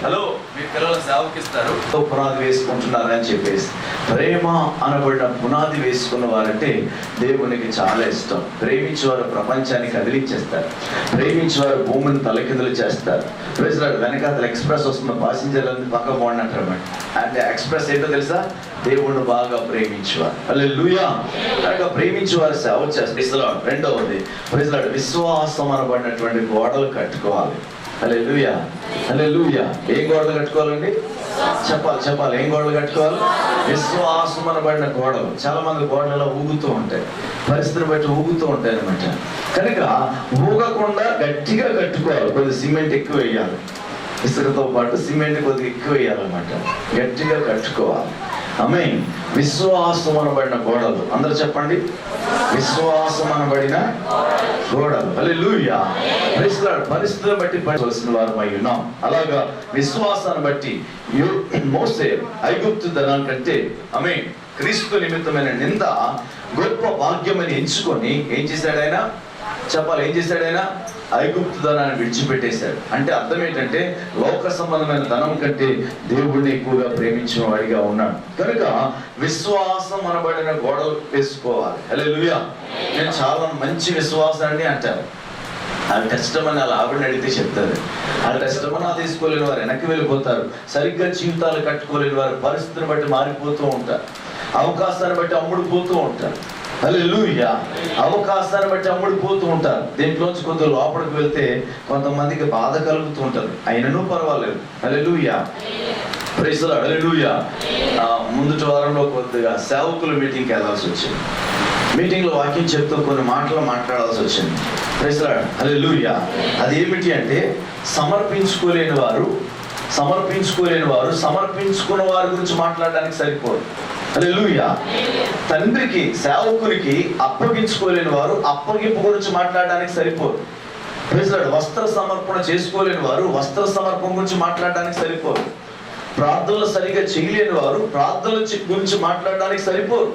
హలో, మీ పిల్లలు సేవకిస్తారు, పునాది వేసుకుంటున్నారు అని చెప్పేసి. ప్రేమ అనబడిన పునాది వేసుకున్న వారంటే దేవునికి చాలా ఇష్టం. ప్రేమించేవారు ప్రపంచాన్ని కదిలించేస్తారు. ప్రేమించేవారు భూమిని తలకిందులు చేస్తారు. Praise the lord. వెనకాల ఎక్స్ప్రెస్ వస్తున్న ప్యాసింజర్లని పక్క బాగుండి అంటారు. అంటే ఎక్స్ప్రెస్ ఏంటో తెలుసా? దేవుణ్ణి బాగా ప్రేమించేవారు. హల్లెలూయా. కనుక ప్రేమించేవారు సేవ చేస్తారు. Praise the lord. రెండవది ప్రైజ్ ది లార్డ్ విశ్వాసం అనబడినటువంటి గోడలు కట్టుకోవాలి. హల్లెలూయా. హల్లెలూయా. ఏం గోడలు కట్టుకోవాలండి? చెప్పాలి. ఏం గోడలు కట్టుకోవాలి? విశ్వాసం అనబడిన గోడలు. చాలా మంది గోడలలో ఊగుతూ ఉంటాయి, పరిస్థితిని బట్టి ఊగుతూ ఉంటాయి అనమాట. కనుక ఊగకుండా గట్టిగా కట్టుకోవాలి. కొద్దిగా సిమెంట్ ఎక్కువ వేయాలి. ఇసుకతో పాటు సిమెంట్ కొద్దిగా ఎక్కువ వేయాలన్నమాట. గట్టిగా కట్టుకోవాలి. ఆమేన్. విశ్వాసం అనబడిన గోడలు. అందరూ చెప్పండి, విశ్వాసం అనబడిన గోడలు. హల్లెలూయా. Praise the Lord. పరిస్థితులను బట్టి పడవలసిన వారమై ఉన్నాం. అలాగా విశ్వాసాన్ని బట్టి మోసే ఐగుప్తు ధనం కంటే ఆమేన్ క్రీస్తు నిమిత్తమైన నింద గొప్ప భాగ్యమని ఎంచుకొని ఏం చేశాడు ఆయన? చెప్పాలి, ఏం చేశాడు ఆయన? ఐగుప్తు ధనాన్ని విడిచిపెట్టేశాడు. అంటే అర్థం ఏంటంటే లోక సంబంధమైన ధనం కంటే దేవుడిని ఎక్కువగా ప్రేమించిన వాడిగా ఉన్నాడు. కనుక విశ్వాసం అనబడిన గోడలు వేసుకోవాలి. హల్లెలూయా. నేను చాలా మంచి విశ్వాసాన్ని అంటారు. ఆ కష్టమని అలా ఆవిడని అడిగితే చెప్తారు. ఆ కష్టమని ఆ తీసుకోలేని వారు వెనక్కి వెళ్ళిపోతారు. సరిగ్గా జీవితాలు కట్టుకోలేని వారు పరిస్థితిని బట్టి మారిపోతూ ఉంటారు. అవకాశాన్ని బట్టి అమ్ముడుపోతూ ఉంటారు. హల్లెలూయా. అవకాశాన్ని బట్టి అమ్ముడిపోతూ ఉంటారు. దీంట్లోంచి కొంత లోపలికి వెళ్తే కొంతమందికి బాధ కలుగుతూ ఉంటుంది, అయినను పర్వాలేదు. హల్లెలూయా. Praise the Lord. హల్లెలూయా. ముందుటి వారంలో కొద్దిగా సేవకుల మీటింగ్కి వెళ్ళాల్సి వచ్చింది. మీటింగ్లో వాక్యం చెప్తూ కొన్ని మాటలు మాట్లాడాల్సి వచ్చింది. Praise the Lord. హల్లెలూయా. అది ఏమిటి అంటే సమర్పించుకున్న వారు సమర్పించుకున్న వారి గురించి మాట్లాడడానికి సరిపోదు. హల్లెలూయా. తండ్రికి సేవకునికి అప్పగించుకోలేని వారు అప్పగింపు గురించి మాట్లాడడానికి సరిపోదు. Praise the lord. వస్త్ర సమర్పణ చేసుకోలేని వారు వస్త్ర సమర్పణ గురించి మాట్లాడడానికి సరిపోదు. ప్రార్థనలు సరిగా చేయలేని వారు ప్రార్థనల గురించి మాట్లాడడానికి సరిపోదు.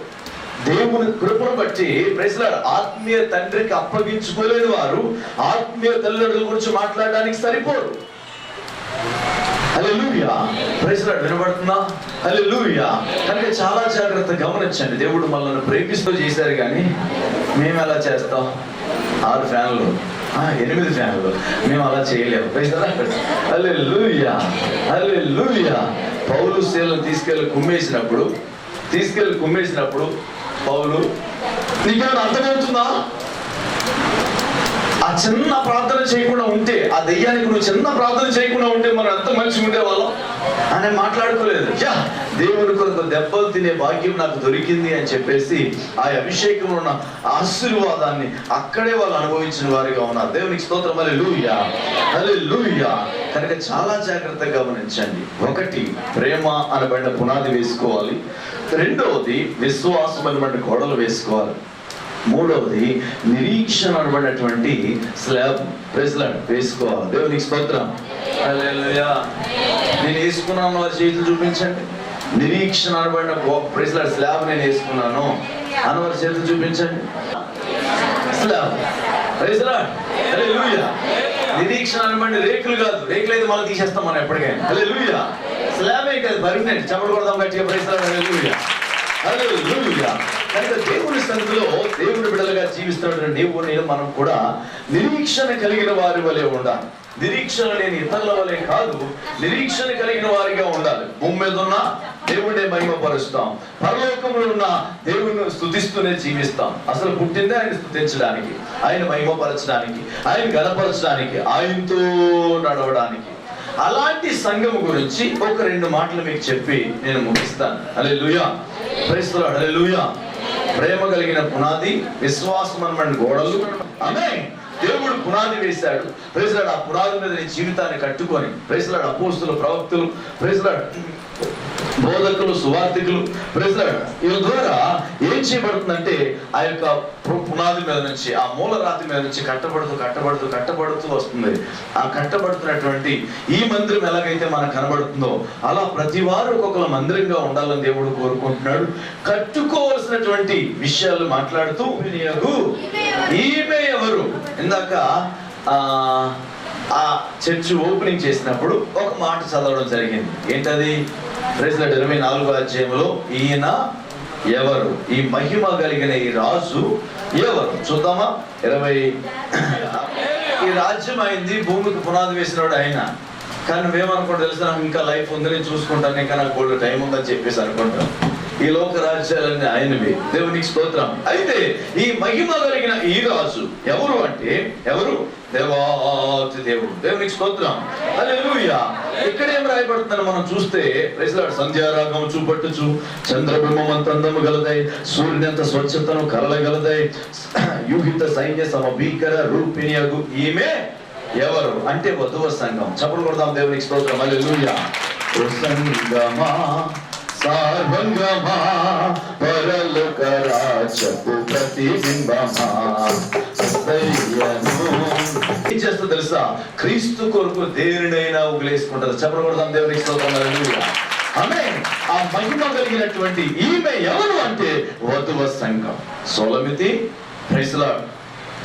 దేవుని కృపను బట్టి ప్రైజ్ ది లార్డ్ ఆత్మీయ తండ్రికి అప్పగించుకోలేని వారు ఆత్మీయ తల్లిదండ్రుల గురించి మాట్లాడడానికి సరిపోదు. హల్లెలూయా. Praise the Lord. వినబడుతుందా? హల్లెలూయా. కనుక చాలా జాగ్రత్త గమనించండి. దేవుడు మనల్ని ప్రేమిస్తూ చేశారు, కానీ మేము ఎలా చేస్తాం? 6 ఫ్యాన్లు 8 ఫ్యాన్లు మేము అలా చేయలేము. Praise the Lord. హల్లెలూయా. హల్లెలూయా. పౌలు శీలను తీసుకెళ్ళి కుమ్మేసినప్పుడు పౌలు, నీకేమైనా అర్థమవుతుందా? ఆ చిన్న ప్రార్థన చేయకుండా ఉంటే, ఆ దెయ్యానికి నువ్వు చిన్న ప్రార్థన చేయకుండా ఉంటే మనం ఎంత మంచిగా ఉండేవాళ్ళం అని మాట్లాడుకోలేదు. దేవుని కొరకు దెబ్బలు తినే భాగ్యం నాకు దొరికింది అని చెప్పేసి ఆ అభిషేకంలో ఉన్న ఆశీర్వాదాన్ని అక్కడే వాళ్ళు అనుభవించిన వారిగా ఉన్నారు. దేవునికి స్తోత్రం. హల్లెలూయా. హల్లెలూయా. కనుక చాలా జాగ్రత్తగా గమనించండి. 1 ప్రేమ అనబడిన పునాది వేసుకోవాలి. 2వది విశ్వాసం అనబడిన గోడలు వేసుకోవాలి. 3వది నిరీక్షణ అనబడినటువంటి స్లాబ్ ప్రైజ్ ది లార్డ్ వేసుకోవాలి. దేవునికి స్తోత్రం. హల్లెలూయా. నేను వేసుకున్నాను వారి చేతులు చూపించండి. నిరీక్షణ అనబడిన ప్రైజ్ ది లార్డ్ స్లాబ్ నేను వేసుకున్నాను అని వారి చేతులు చూపించండి. Slab praise the Lord. హల్లెలూయా. నిరీక్షణ అనబడిన రేకులు కాదు. రేకులు అయితే మనం తీసేస్తాం మనం ఎప్పటికైనా. హల్లెలూయా. స్లాబే కాదు, పర్మనెంట్. చప్పట్లు కొడదాం గట్టిగా. Praise the Lord. హల్లెలూయా. హల్లెలూయా. కనుక దేవుని సన్నిధిలో దేవుని బిడ్డలుగా జీవిస్తున్న నీవు నేను మనం కూడా నిరీక్షణ కలిగిన వారి వలె ఉండాలి. నిరీక్షణ లేని ఇతరుల వలె కాదు, నిరీక్షణ కలిగిన వారిగా ఉండాలి. భూమి మీద ఉన్న దేవుడిని మహిమపరుస్తాం, పరలోకంలో ఉన్న దేవుడిని స్తుతిస్తూనే జీవిస్తాం. అసలు పుట్టిందే ఆయన స్తుతించడానికి, ఆయన మహిమపరచడానికి, ఆయన గణపరచడానికి, ఆయనతో నడవడానికి. అలాంటి సంఘం గురించి ఒక 2 మాటలు మీకు చెప్పి నేను ముగిస్తాను. హల్లెలూయా. Praise the Lord. హల్లెలూయా. ప్రేమ కలిగిన పునాది, విశ్వాసం అనబడిన గోడలు. ఆమేన్. దేవుడు పునాది వేశాడు. Praise the Lord. ఆ పునాది మీద నీ జీవితాన్ని కట్టుకొని ప్రైజ్ ది లార్డ్ అపోస్తలులు, ప్రవక్తలు, ప్రైజ్ ది లార్డ్ బోధకులు, సువార్థికులు, ప్రైజ్ ది లార్డ్ వీళ్ళ ద్వారా ఏం చేయబడుతుందంటే ఆ యొక్క పునాది మీద నుంచి, ఆ మూల రాతి మీద నుంచి కట్టబడుతూ వస్తుంది. ఆ కట్టబడుతున్నటువంటి ఈ మందిరం ఎలాగైతే మనకు కనబడుతుందో అలా ప్రతి వారు ఒక్కొక్క మందిరంగా ఉండాలని దేవుడు కోరుకుంటున్నాడు. కట్టుకోవాల్సినటువంటి విషయాలు మాట్లాడుతూ ఈమె ఎవరు? ఇందాక ఆ చర్చ్ ఓపెనింగ్ చేసినప్పుడు ఒక మాట చదవడం జరిగింది. ఏంటది? ప్రైజ్ ది లార్డ్ 24వ అధ్యాయంలో ఈయన ఎవరు? ఈ మహిమ కలిగిన ఈ రాజు ఎవరు? చూద్దామా? 20 ఈ రాజ్యం అయింది, భూమికి పునాది వేసినాడు ఆయన. కానీ నువ్వేమనుకుంటా తెలుసా? నాకు ఇంకా లైఫ్ ఉంది, నేను చూసుకుంటాను, ఇంకా నాకు బోల్డ్ టైం ఉందని చెప్పేసి అనుకుంటాం. ఈ లోక రాజ్యాలన్నీ ఆయనవి. దేవునికి స్తోత్రం. అయితే ఈ మహిమ కలిగిన ఈ రాజు ఎవరు అంటే ఎవరు? దేవాతి దేవుడు. దేవునికి స్తోత్రం. హల్లెలూయా. ఇక్కడ ఏం రాయబడుతుందని మనం చూస్తే ప్రైజ్ ది లార్డ్ సంధ్యారాగం చూపట్టుచు చంద్రబింబం అంత అందము గలదై, సూర్యుని అంత స్వచ్ఛతను కరలగలదై, యూహిత సైన్య సమభీకర రూపిణియగు ఈమె ఎవరు అంటే వధువ సంఘం. చప్పట్లు కొడదాం. దేవునికి స్తోత్రం. హల్లెలూయా. ఓ సంగమా సార్వంగమా పరలోక రాజపు ప్రతిబింబమా ఏం చేస్తా తెలుసా? క్రీస్తు కొరకు దేనినైనా ఉగిలేసుకుంటారు. చెప్పకూడదాం దేవునికి స్తోత్రం. హల్లెలూయా. ఆమేన్. ఆ మహిమ కలిగినటువంటి ఈమె ఎవరు అంటే వధువ సంఘం. సోలమితి, ప్రైజ్ ది లార్డ్,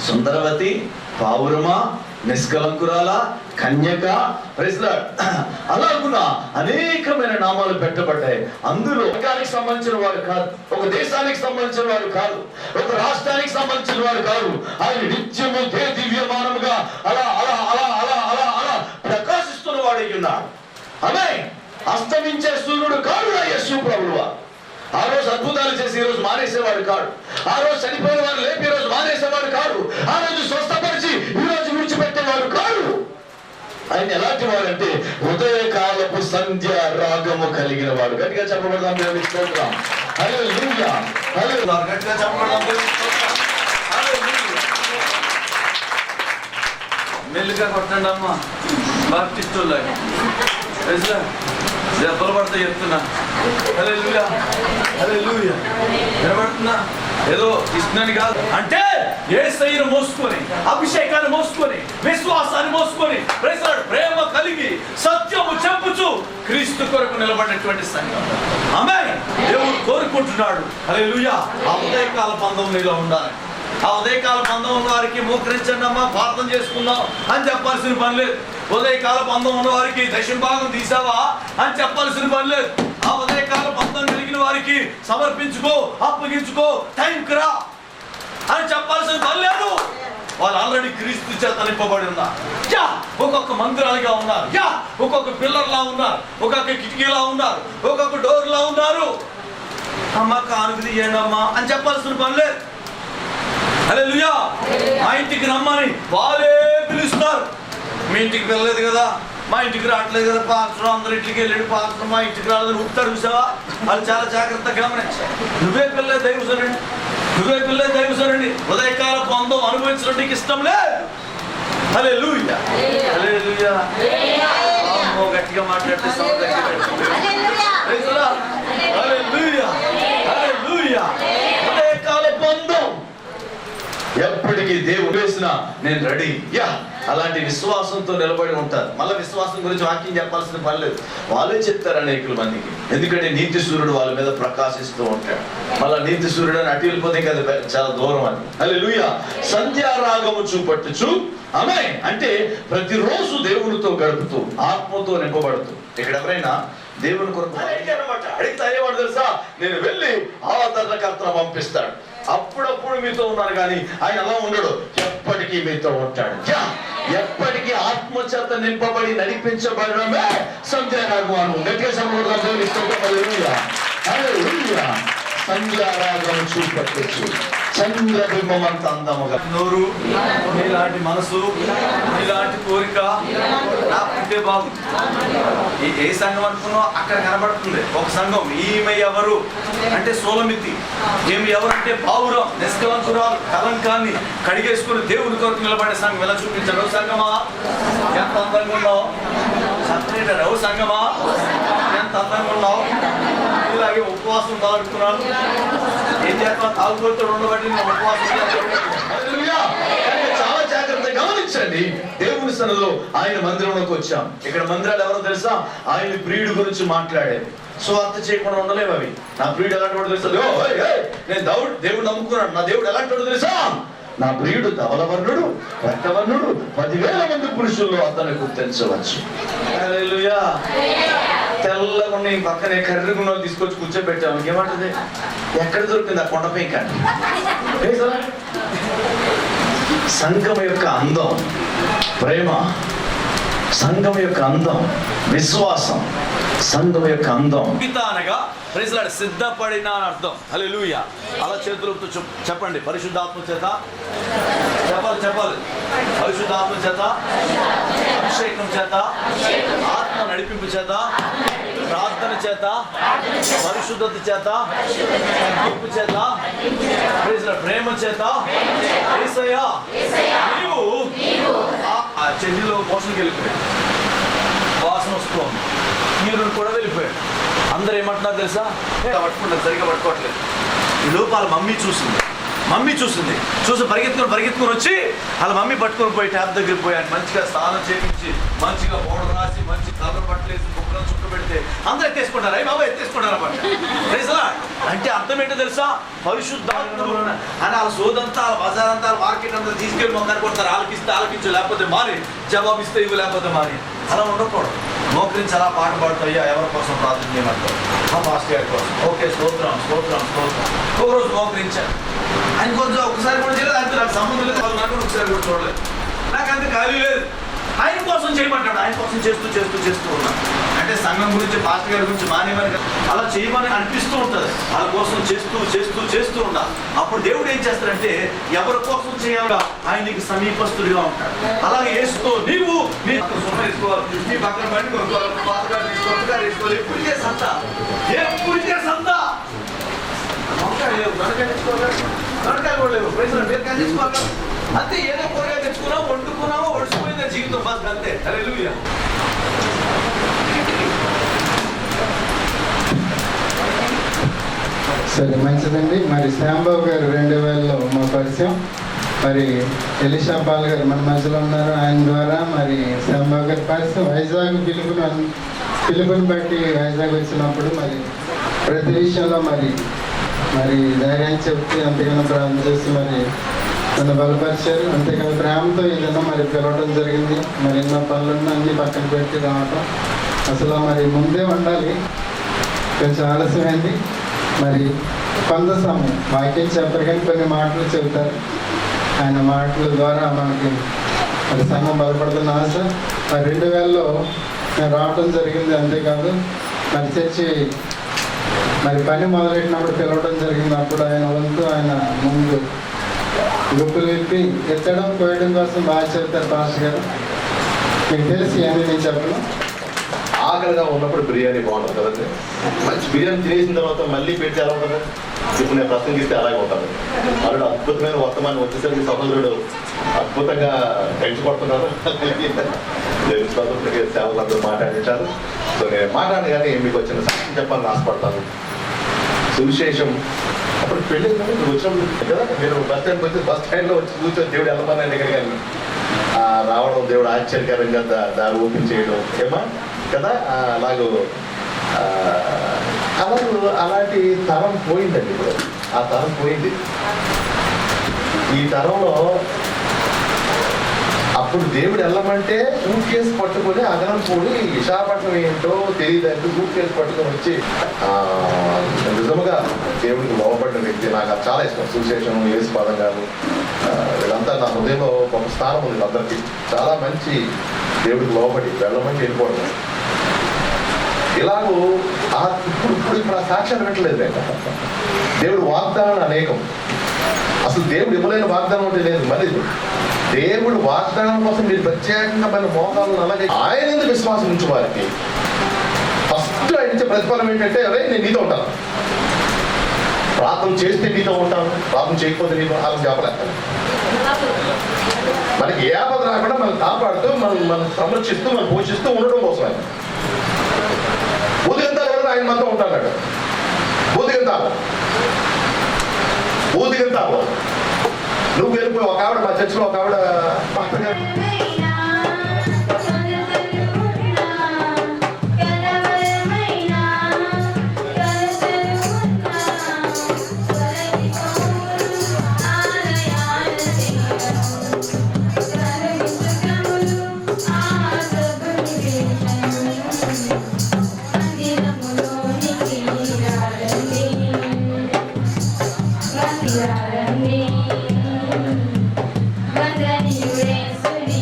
సుందరవతి, పావురమా, నిష్కలంకురాల, కన్యక, ప్రైజ్ ది లార్డ్, అలాగున అనేకమైన నామాలు పెట్టబడ్డాయి. అందులో వర్గానికి సంబంధించిన వారు కాదు, ఒక దేశానికి సంబంధించిన వారు కాదు, ఒక రాష్ట్రానికి సంబంధించిన వారు కాదు. ఆయన నిత్యము దివ్యమానముగా అలా అలా అలా అలా అలా అలా ప్రకాశిస్తున్న వాడు ఉన్నాడు. ఆమేన్. అస్తమించే సూర్యుడు కాడు యేసు ప్రభువు. ఆ రోజు అద్భుతాలు చేసి ఈ రోజు మానేసేవాడు కాడు. ఆ రోజు చనిపోయిన వారు లేపి ఈ రోజు మానేసేవాడు కాడు. ఆ రోజు స్వస్థపరిచి ఈ రోజు విడిచిపెట్టేవాడు కాడు. ఆయన ఎలాంటి వాడంటే ఉదయకాలపు సంధ్య రాగము కలిగిన వాడు. గట్టిగా చెప్పబడదాం దేవునికి స్తోత్రం. హల్లెలూయా. హల్లెలూయా. గట్టిగా చెప్పబడదాం దేవునికి స్తోత్రం. హల్లెలూయా. మెల్లిగా కొట్టండి అమ్మా, బాప్టిస్టులాగా దెబ్బలు పడితే చెప్తున్నా. హల్లెలూయా. హల్లెలూయా. వినబడుతున్నా? ఏదో ఇస్తున్నాను కాదు, అంటే యేసయ్యను మోసుకొని, అభిషేకాన్ని మోసుకొని, విశ్వాసాన్ని మోసుకొని, ప్రేమ కలిగి సత్యము చెప్పుచు క్రీస్తు కొరకు నిలబడినటువంటి సంఘం. ఆమేన్. దేవుడు కోరుకుంటున్నాడు. హల్లెలూయా. ఆ ఉదయకాల బంధం నీలో ఉండాలి. ఆ ఉదయకాల బంధం ఉన్న వారికి మోకరించండి అమ్మా, ప్రార్థన చేసుకుందాం అని చెప్పాల్సిన పని లేదు. ఉదయకాల బంధం ఉన్న వారికి దశంభాగం తీసావా అని చెప్పాల్సిన పని లేదు. ఆ ఉదయకాల బంధం కలిగిన వారికి సమర్పించుకో, అప్పగించుకో, టైంకి రా అని చెప్పాల్సిన పని లేదు. వాళ్ళు ఆల్రెడీ క్రీస్తు చేత నింపబడి ఉన్నారు. యా, ఒక్కొక్క మందిరాలుగా ఉన్నారు. యా, ఒక్కొక్క పిల్లర్లా ఉన్నారు, ఒక్కొక్క కిటికీలా ఉన్నారు, ఒక్కొక్క డోర్లా ఉన్నారు. అమ్మ కానుక తీయండి అమ్మా అని చెప్పాల్సిన పని లేదు. హల్లెలూయా. మా ఇంటికి రమ్మని వాళ్ళే పిలుస్తారు. మీ ఇంటికి వెళ్ళలేదు కదా, మా ఇంటికి రావట్లేదు కదా, పాస్టర్ అందరి ఇంటికి వెళ్ళాడు, పాస్టర్ మా ఇంటికి రాలేదని ఉత్తారు చూసావా? వాళ్ళు చాలా జాగ్రత్తగా గమనించారు. నువ్వే పిల్లలు దైవసరండి, నువ్వే పిల్లలు దైవసరండి. ఉదయకాల బంధం అనుభవించడం నీకు ఇష్టం లేదు. హల్లెలూయా. హల్లెలూయా. అమ్మో, గట్టిగా మాట్లాడితే సౌండ్ హల్లెలూయా. హల్లెలూయా. ఉదయకాల బంధం ఎప్పటికీ దేవుడు వేసిన నేను రెడీ. యా, అలాంటి విశ్వాసంతో నిలబడి ఉంటారు. మళ్ళీ విశ్వాసం గురించి వాక్యం చెప్పాల్సిన పని లేదు, వాళ్ళే చెప్తారు అనేకుల మందికి. ఎందుకంటే నీతి సూర్యుడు వాళ్ళ మీద ప్రకాశిస్తూ ఉంటాడు. మళ్ళీ నీతి సూర్యుడు అని అటు వెళ్ళిపోతే ఇంకా అది చాలా దూరం అని. హల్లెలూయా. సంధ్యారాగము చూపట్టుచు, ఆమేన్, అంటే ప్రతిరోజు దేవునితో గడుపుతూ ఆత్మతో నింపబడుతూ. ఇక్కడ ఎవరైనా దేవుని కొరకు అనమాట అడిగితే అయ్యేవాడు తెలుసా, నేను వెళ్ళి ఆదరణకర్తను పంపిస్తాడు. అప్పుడప్పుడు మీతో ఉన్నాను కానీ ఆయన అలా ఉండడు, ఎప్పటికీ మీతో ఉంటాడు. ఎప్పటికీ ఆత్మచేత నింపబడి నడిపించబడమే సంధ్యారాగం. గట్టిగా చెప్పకూడదు. హల్లెలూయా. హల్లెలూయా. సంధ్యారాగం చూపట్టచ్చు. చంద్రబింబం అంత అందముగా నోరు, ఇలాంటి మనసు, ఇలాంటి కోరిక నాకుంటే బాగుంది. ఏ సంఘం అనుకున్నావు అక్కడ కనబడుతుంది ఒక సంఘం. ఈమె ఎవరు అంటే సోలమితి. ఈమె ఎవరంటే పావురం, నిష్కలంకురాలు, కలంకాన్ని కడిగేసుకుని దేవుని కొరకు నిలబడే సంఘం. ఎలా చూపించాడు? సంఘమా ఎంత అందంగా ఉన్నావు, సత్రేటర్ ఓ సంఘమా ఎంత అందంగా ఉన్నావు. ఇలాగే ఉపవాసం తాగుతున్నాను, ఏం చేస్తాను, తాగుబోతూ ఉండబట్టి ఉపవాసం. చాలా జాగ్రత్తగా గమనించండి. దేవుని సన్నిధిలో ఆయన మందిరంలోకి వచ్చాం. ఇక్కడ మందిరాలు ఎవరో తెలుసా? ఆయన ప్రియుడు గురించి మాట్లాడేది. స్వార్థ చేయకుండా ఉండలేవు అవి. నా ప్రియుడు ఎలాంటి వాడు తెలుసా? నేను దేవుడు నమ్ముకున్నాను, నా దేవుడు ఎలాంటి వాడు తెలుసా? నా ప్రియుడు ధవలవర్ణుడు, రక్తవర్ణుడు, 10,000 మంది పురుషుల్లో అతను గుర్తించవచ్చు. హల్లెలూయా. తెల్లగా ఉన్న పక్కనే కర్రెగున్న తీసుకొచ్చి కూర్చోబెట్టాము. ఏమంటది? ఎక్కడ దొరికింది ఆ కొండపై? కానీ సంఘం యొక్క అందం, ప్రేమ, సంఘం యొక్క అందం, విశ్వాసం, సంఘం యొక్క అందం అనగా సిద్ధపడిన అర్థం. హల్లెలూయా. అలా చేతులతో చెప్పండి. పరిశుద్ధాత్మ చేత చెప్పాలి. పరిశుద్ధాత్మ చేత, అభిషేకం చేత, ఆత్మ నడిపింపు చేత, ప్రార్థన చేత, పరిశుద్ధత చేత, తగ్గింపు చేత, ప్రేమ చేత, యేసయ్యా నీవు ఆ చెల్లిలో మోసంకి వెళ్ళిపోయాడు. వాసన వస్తుంది, మీరు కూడా వెళ్ళిపోయాడు. అందరూ ఏమంటారు? ఏమంటున్నారు తెలుసా? పట్టుకుంటారు, సరిగ్గా పట్టుకోవట్లేదు. ఈ లోపాల మమ్మీ చూసి పరిగెత్తుకొని వచ్చి వాళ్ళ మమ్మీ పట్టుకొని పోయి ట్యాప్ దగ్గరికి పోయి మంచిగా స్నానం చేయించి మంచిగా పౌడర్ రాసి మంచి కలర్ బట్టలేసి బుక్కలో చుట్టు పెడితే అందరూ ఎత్తేసుకుంటారు. అయ్యి బాబా ఎత్తేసుకుంటారు అన్నమాట. అంటే అర్థం ఏంటో తెలుసా? పరిశుద్ధాత్మ అని వాళ్ళ సోదంతా వాళ్ళ బజార్ అంతా మార్కెట్ అంతా తీసుకెళ్ళి మొక్కలు కొడతారు. ఆలకించు లేకపోతే మారి, జవాబు ఇస్తే ఇవ్వు లేకపోతే మారి. అలా ఉండకూడదు. మోకరించి అలా పాట పాడుతాయ్యా ఎవరి కోసం ప్రార్థన చేయమంటారు? మా మాస్టర్ గారి కోసం. ఓకే, స్తోత్రం. ఒకరోజు మోకరించాను. ఆయన కొంచెం ఒకసారి కూడా చేయలేదు. ఆయనతో నాకు సంబంధం లేదు, వాళ్ళు నాకు ఒకసారి కూడా చూడలేదు. నాకు అంత ఖాళీ లేదు. ఆయన కోసం చేయమంటాడు. ఆయన కోసం చేస్తూ ఉన్నా. అంటే సంఘం గురించి, పాస్టర్ గారి గురించి మానేమని అలా చేయమని అనిపిస్తూ ఉంటుంది. వాళ్ళ కోసం చేస్తూ ఉండాలి. అప్పుడు దేవుడు ఏం చేస్తాడంటే ఎవరి కోసం చేయాలో ఆయన నీకు సమీపస్తుడిగా ఉంటాడు. అలాగే వేస్తూ నీవు నీ సొమ్మ వేసుకోవాలి, నీ పక్కన బండి కొనుక్కోవాలి, పాతగారు తీసుకోవాలి, వేసుకోవాలి. ఎప్పుడు సంతా దొరకాయ కూడా లేవు. బీరకాయ తెచ్చుకోవాలి. అంతే, ఏదో కూరగాయ తెచ్చుకున్నావు, వండుకున్నావు, ఒడిసిపోయింది జీవితం. ఫస్ట్ అంతే. హల్లెలూయా. సరే, మంచిదండి. మరి శ్యాంబాబు గారు 2000లో మా పరిచయం. మరి ఎలిషా పాల్ గారు మన మధ్యలో ఉన్నారు. ఆయన ద్వారా మరి శ్యాంబాబు గారి పరిచయం. వైజాగ్ పిలుపుని బట్టి వైజాగ్ వచ్చినప్పుడు మరి ప్రతి విషయంలో మరి ధైర్యం చెప్తే అంతేగానో ప్రార్థన చేసి మరి నన్ను బలపరిచారు. అంతేకాదు ప్రేమతో ఏదైనా మరి పిలవడం జరిగింది. మరి ఎన్నో పనులున్నా అన్ని పక్కన పెట్టి రావటం అసలు మరి ముందే ఉండాలి. కొంచెం ఆలస్యమైంది. మరి కొంత సమయం వాక్యం చెప్పరు కానీ కొన్ని మాటలు చెబుతారు. ఆయన మాటల ద్వారా మనకి మరి సంఘం బలపడుతున్న ఆశ. మరి 2000లో నేను రావడం జరిగింది. అంతేకాదు మరి చర్చి మరి పని మొదలెట్టినప్పుడు పిలవడం జరిగింది. అప్పుడు ఆయన వంతు ఆయన ముందు గుప్పులు విప్పి ఎత్తడం కోయడం కోసం బాగా చెప్తారు పాస్టర్ గారు. మీకు తెలిసి అని నేను చెప్పను. ఆకలిగా ఉన్నప్పుడు బిర్యానీ బాగుంటుంది కదండి. మంచి బిర్యానీ తినేసిన తర్వాత మళ్ళీ పెట్టి ఎలా ఉంటుంది? ఇప్పుడు నేను ప్రసంగిస్తే అలాగే ఉంటుంది. అల్లుడు అద్భుతమైన వర్తమానం వచ్చేసరికి సహోదరుడు అద్భుతంగా పెంచుకుంటున్నారు. సేవలందరూ మాట్లాడించారు. సో నేను మాట్లాడగానే మీకు వచ్చిన సాక్షి చెప్పాలని ఆశపడతాను. సువిశేషం అప్పుడు పెళ్ళి వచ్చినప్పుడు కదా, మీరు బస్ స్టాండ్లో వచ్చి కూర్చొని దేవుడు వెళ్ళమని కానీ రావడం, దేవుడు ఆశ్చర్యకరంగా దారి ఓపెన్ చేయడం ఏమా కదా. అలాంటి తరం పోయిందండి. ఇప్పుడు ఆ తరం పోయింది. ఈ తరంలో అప్పుడు దేవుడు వెళ్ళమంటే సూట్ కేసు పట్టుకొని అదనంపూడి విశాఖపట్నం ఏంటో తెలియదంటే సూట్ కేసు పట్టుకొని వచ్చి నిజంగా దేవుడికి లోపడిన వ్యక్తి. నాకు అది చాలా ఇష్టం. సువిశేషం, యేసుపాదం గారు వీళ్ళంతా నా హృదయంలో ఒక స్థానం ఉంది. అందరికీ చాలా మంచి దేవుడికి లోపడి వెళ్ళమంటే వెళ్ళిపోవడం. ఇలాగూ ఇప్పుడు ఆ సాక్ష్యాలు వినట్లేదు. దేవుడు వాగ్దానాలు అనేకం. అసలు దేవుడు ఇవ్వలేని వాగ్దానం అంటే లేదు. మరి దేవుడు వాగ్దానం కోసం మీరు ప్రత్యేకంగా మన మోకాలను అలాగే ఆయన ఎందుకు విశ్వాసం ఉంచు వారికి ఫస్ట్ ఆయన ఇచ్చే ప్రతిఫలం ఏంటంటే అదే నేను నీతో ఉంటాను. ప్రార్థన చేస్తే నీతో ఉంటాను, ప్రార్థన చేయకపోతే నీతో అలా చెప్పలేదు. మనకి ఏ ఆపద రాకుండా మనం కాపాడుతూ మనం సంరక్షిస్తూ మనం పోషిస్తూ ఉండడం కోసం ఆయన బూదిగంతాలు ఎవరు ఆయన మనతో ఉంటాడు. బూదిగంతాలు నువ్వు వెళ్ళిపోయి ఒక ఆవిడ మా చర్చిలో ఒక ఆవిడ Vandani Ure Suri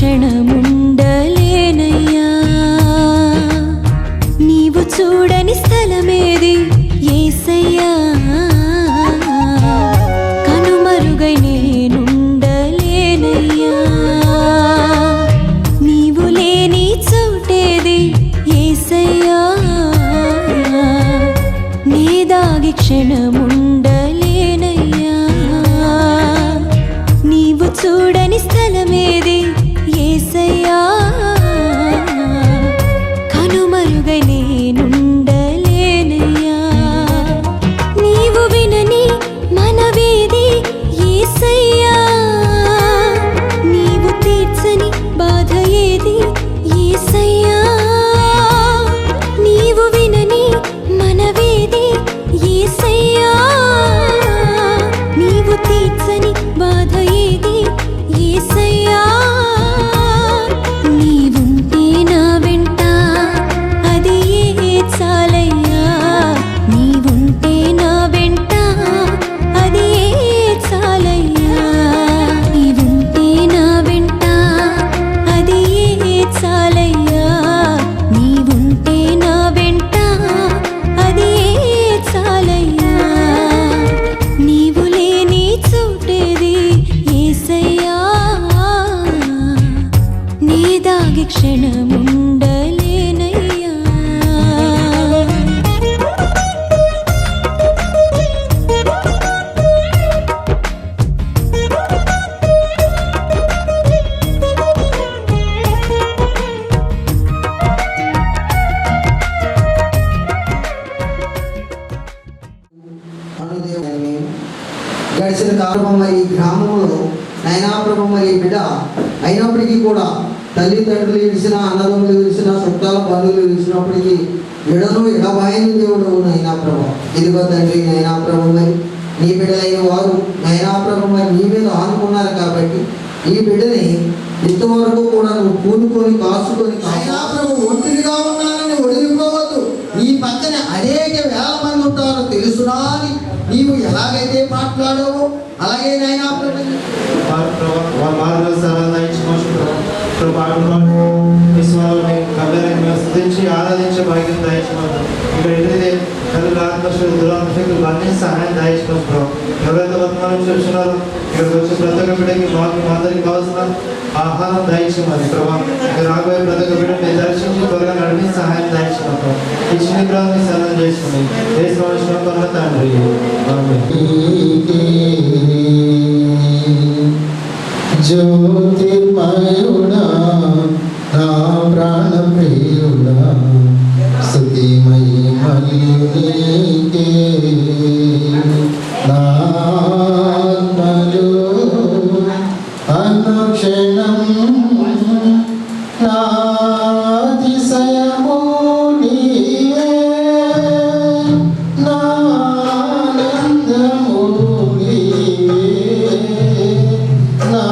క్షణముండలేనయ్యా. నీవు చూడని స్థలమేది యేసయ్యా, కనుమరుగై నేనుండలేనయ్యా. నీవు లేని చోటేది యేసయ్యా, నీ దాగి క్షణముండలేనయ్యా. నీవు చూడని స్థలమేది యేసయ్యా, కనుమరుగై నేనుండలేనయ్యా. నీవు వినని మనవేది యేసయ్యా, నీవు తీర్చని బాధ ఏది యేసయ్యా. నీవు వినని మనవేది యేసయ్యా, నీవు తీర్చని బాధ ఏది యేసయ్యా. నీవుంటే నా వెంట అది ఏ చాలయ్యా. నీవుంటే నా వెంట అది ఏ చాలయ్యా. నీవుంటే నా వెంట అది ఏ చాలయ్యా. నీవుంటే నా వెంట అది ఏ చాలయ్యా. నీవు లేని చోటేది యేసయ్యా, నీ దాగి క్షణముండలేనయ్యా. అనుదేవుని గడిచిన కాలం మరి ఈ గ్రామంలో నైనా ప్రభు మరి బిడ్డ అయినప్పటికీ కూడా తల్లిదండ్రులు విడిచిన, అన్నదమ్ములు విడిచిన, చుట్టాల బంధువులు విడిచినప్పటికీ బిడను ఎడబాయని దేవుడు నైనా ప్రభు. ఇదిగో తండ్రి నైనా ప్రభు మరి నీ బిడ్డలైన వారు నైనా ప్రభు మరి నీ మీద ఆనుకున్నారు కాబట్టి ఈ బిడ్డని ఇంతవరకు కూడా నువ్వు కూనుకొని కాసుకొని నైనా ప్రభు ఒంటిగా ఉన్నానని వదిలిపోవద్దు. నీ పక్కన అనేక వేల మంది ఉంటారో తెలుసునా అని నీవు ఎలాగైతే మాట్లాడావో అలాగే నైనా ప్రభు ఆరాధించే భాగ్యం దయచేయమని ఇక్కడ ఎదురైతే కళ్ళు ఆత్మశక్తులు దురాత్మశక్తులు అన్ని సహాయం దయచేయమని ప్రభావ. ఎవరైతే వర్తమానం చూస్తున్నారో ఇక్కడికి వచ్చి ప్రతి ఒక్క బిడ్డకి మాకు అందరికి కావాల్సిన ఆహారం దయచేయమని ప్రభావ. ఇక్కడ రాబోయే ప్రతి ఒక్క బిడ్డని దర్శించి త్వరగా నడిపి సహాయం దయచేయమని ప్రభావ. ఈ చిన్న గ్రహాన్ని సహాయం చేసుకుని ఏ సంవత్సరం కొన్న తండ్రి జ్యోతిర్మయుడా నా ప్రాణ ప్రియుడా స్తుతిమయి మల్లునికే నా ఆత్మలో అనుక్షణం నాతిశయము నీవే నా ఆనందము నీవే నా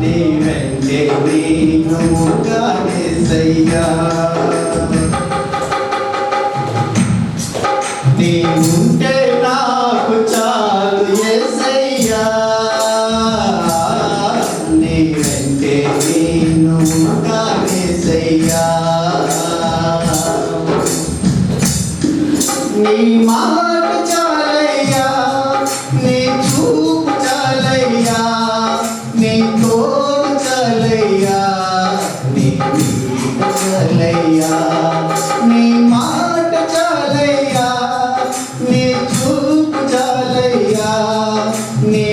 నీవెంటే నీనుగా యేసయ్యా నీవుంటే నాకు చాలు యేసయ్యా నీవెంటే నీనుగా యేసయ్యా నీ మాట చాలయ్యా నీ చూపు చాలయ్యా నీ తోడు చాలయ్యా నీ చాలయ్యా నీ మాట చాలయ్యా నీ చూపు చాలయ్యా నీ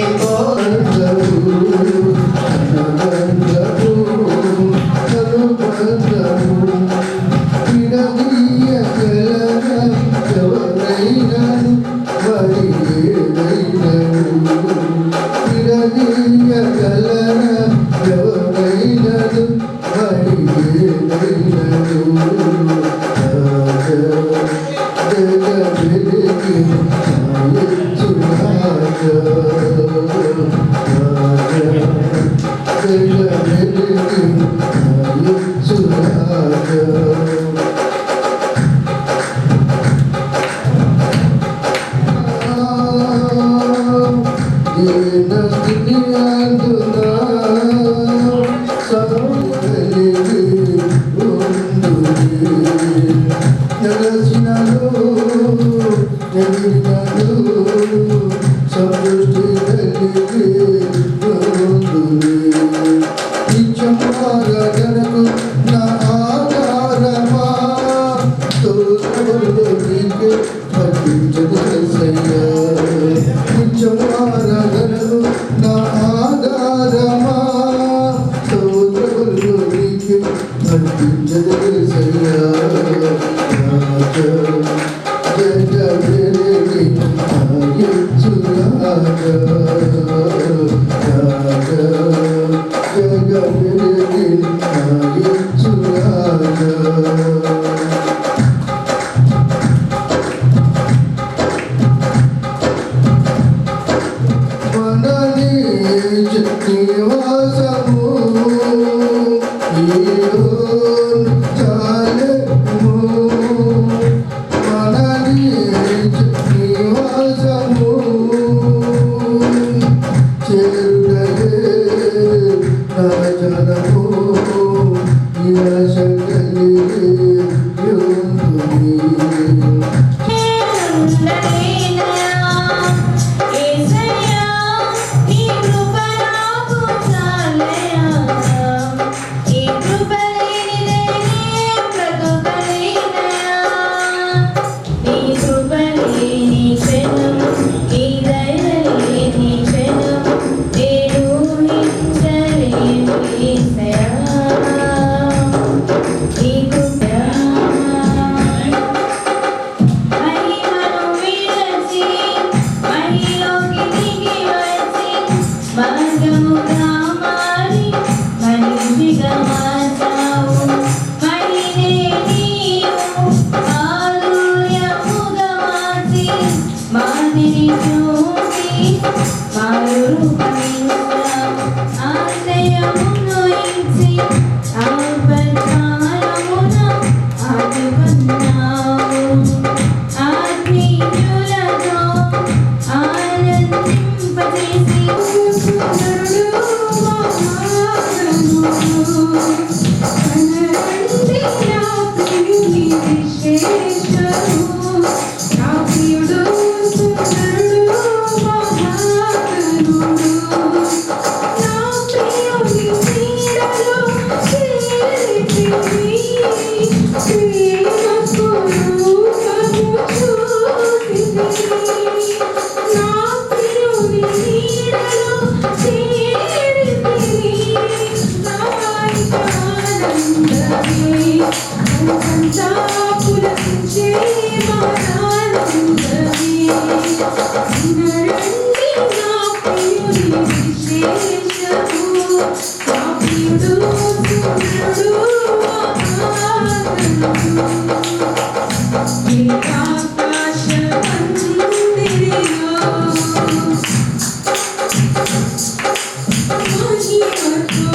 Thank you.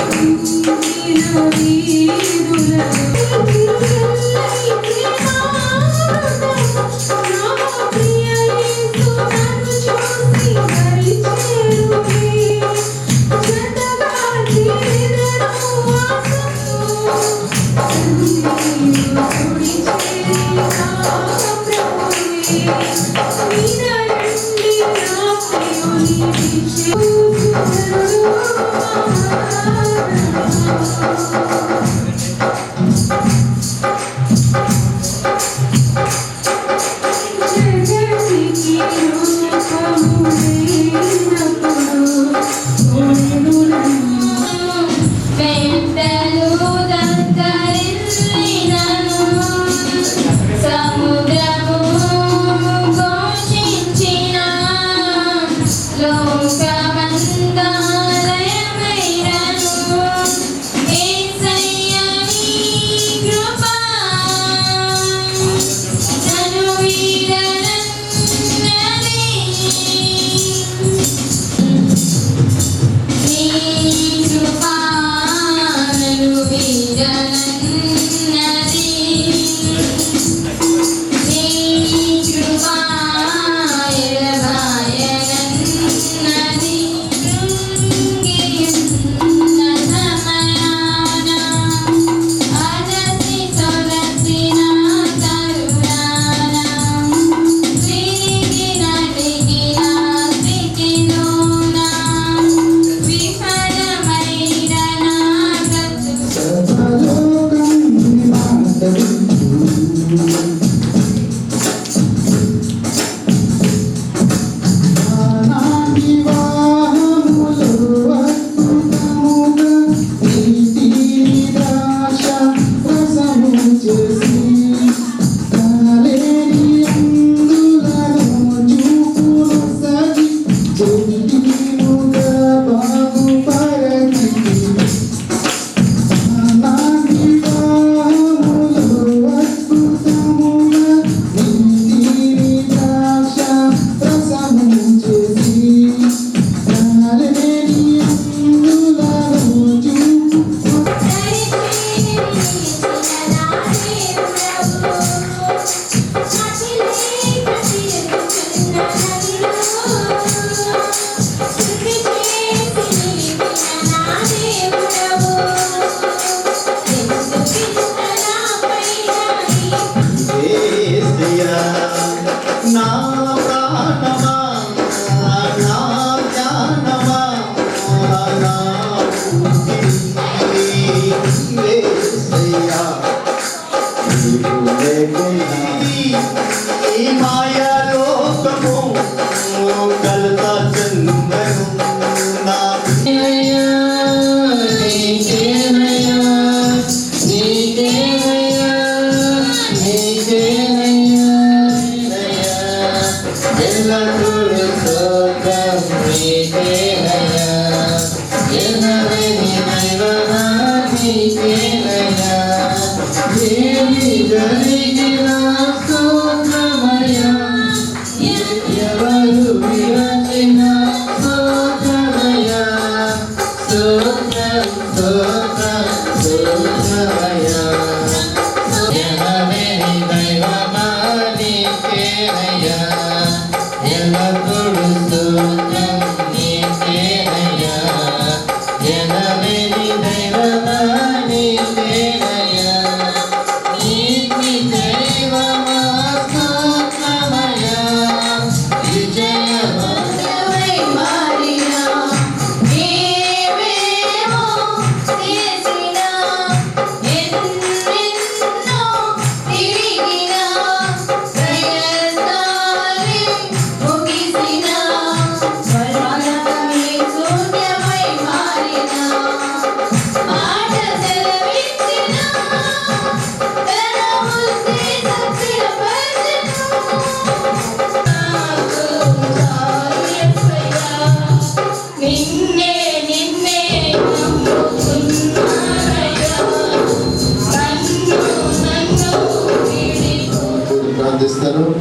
ప్రార్థిస్తారు.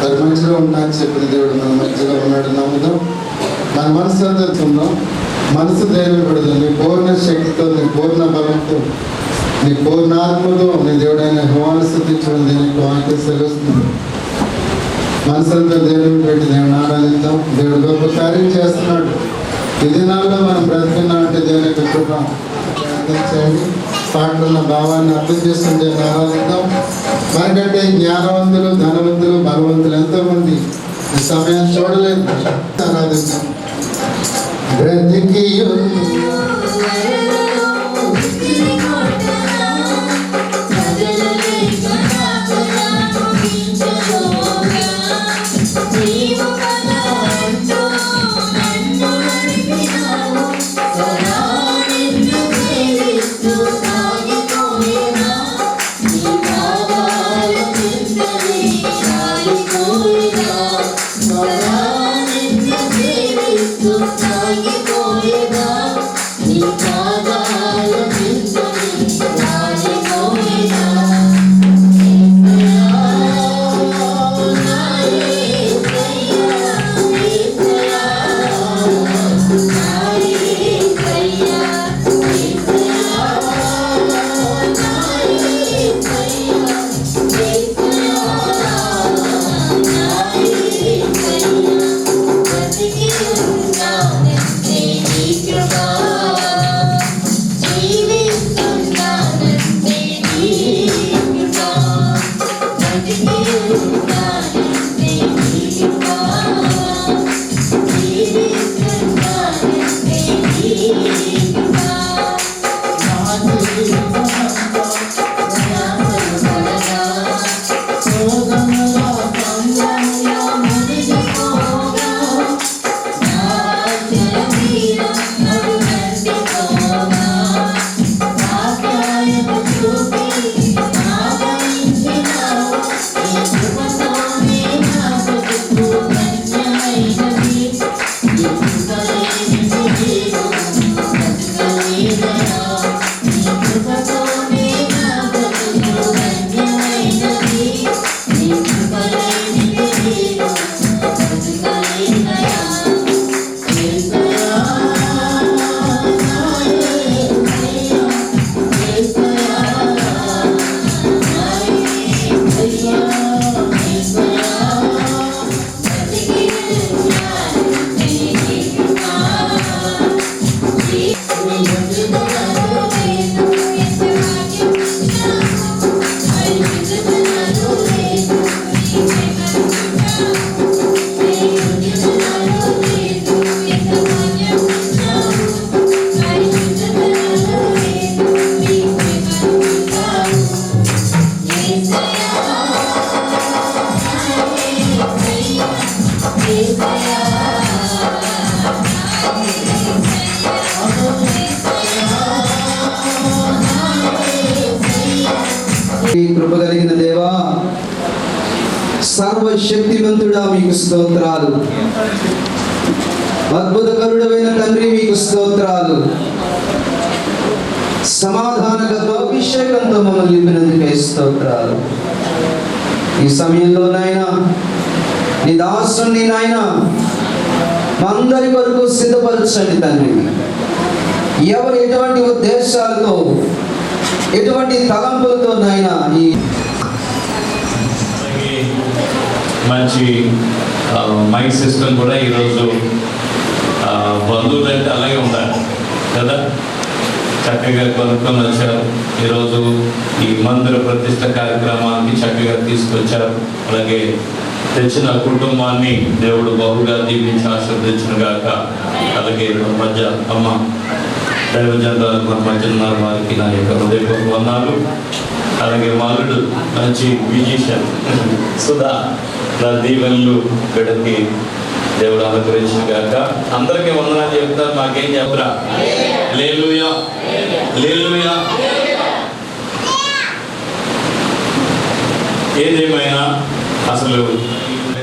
వారి మధ్యలో ఉన్నారని చెప్పిన దేవుడు మన మధ్యలో ఉన్నాడు నమ్ముదాం. మన మనసులో తెలుసుకుందాం. మనసు ధైర్యం పడదు. నీ పూర్ణ శక్తితో, నీ పూర్ణ బలంతో, నీ పూర్ణ ఆత్మతో నీ దేవుడైన హోమాన్ని స్థుతించడం దీనికి వాక్యం సెలవుస్తుంది. మనసులతో దేవుని పెట్టి దేవుని ఆరాధిద్దాం. దేవుడు గొప్ప కార్యం చేస్తున్నాడు. ఈ దినాల్లో మనం బ్రతుకున్నాం అంటే దేవుని యొక్క కృప. ప్రార్థించండి. పాటలున్న భావాన్ని అర్థం చేసుకుని దేవుని ఆరాధిద్దాం. మనకంటే జ్ఞానవంతులు, ధనవంతులు, బలవంతులు ఎంతోమంది ఈ సమయం చూడలేదు. ఆరాధిద్దాం. బ్రతికి కృప కలిగిన దేవా, సర్వశక్తిమంతుడా మీకు స్తోత్రాలు. అద్భుతకరుడమైన తండ్రి మీకు స్తోత్రాలు. సమాధానగత అభిషేకంతో మమ్మల్ని నింపినందుకే స్తోత్రాలు. ఈ సమయంలో నాయనా నీ దాసుని నాయనా మా అందరి కొరకు సిద్ధపరచండి తండ్రి. ఎవరు ఎటువంటి ఉద్దేశాలతో, ఎటువంటి తలంపులతో నాయనా ఈ మంచి మైక్ సిస్టమ్ కూడా ఈరోజు బంధువులు అంటే అలాగే ఉండాలి కదా, చక్కగా కొనుక్కొని వచ్చారు. ఈరోజు ఈ మందిర ప్రతిష్ట కార్యక్రమానికి చక్కగా తీసుకొచ్చారు. అలాగే తెచ్చిన కుటుంబాన్ని దేవుడు బహుగా దీవించి ఆశీర్వదించిన గాక. అలాగే మధ్య అమ్మ దైవజనులు మన మధ్య ఉన్నారు, వారికి నా యొక్క హృదయపూర్వక వందనాలు. అలాగే మాలుడు మంచి మ్యూజిషియన్ సుధా, నా దీవెనలు బిడ్డకి దేవుడు అనుగ్రహించిన గాక. అందరికీ వందనాలు చెప్తారు, మాకేం చెప్పరా? హల్లెలూయా, హల్లెలూయా. ఏదేమైనా అసలు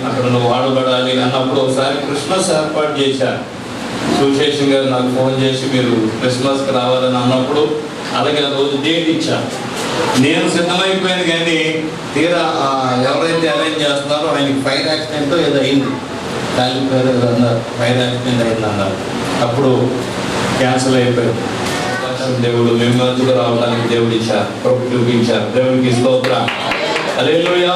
అక్కడ నువ్వు వాడబడాలి అన్నప్పుడు ఒకసారి క్రిస్మస్ ఏర్పాటు చేశారు. సుశేషన్ గారు నాకు ఫోన్ చేసి మీరు క్రిస్మస్కి రావాలని అన్నప్పుడు అలాగే ఆ రోజు డేట్ ఇచ్చాను. నేను సిద్ధమైపోయాను, కానీ తీరా ఎవరైతే అరేంజ్ చేస్తున్నారో ఆయనకి ఫైర్ యాక్సిడెంట్ ఏదో అయింది, కాలిపోయారు అన్నారు, ఫైర్ యాక్సిడెంట్ అయింది అన్నారు. అప్పుడు క్యాన్సిల్ అయిపోయింది. దేవుడు మేము మంచుకు రావడానికి దేవుడు ఇచ్చారు, ప్రభు చూపించారు. దేవుడికి స్తోత్రం, హల్లెలూయా.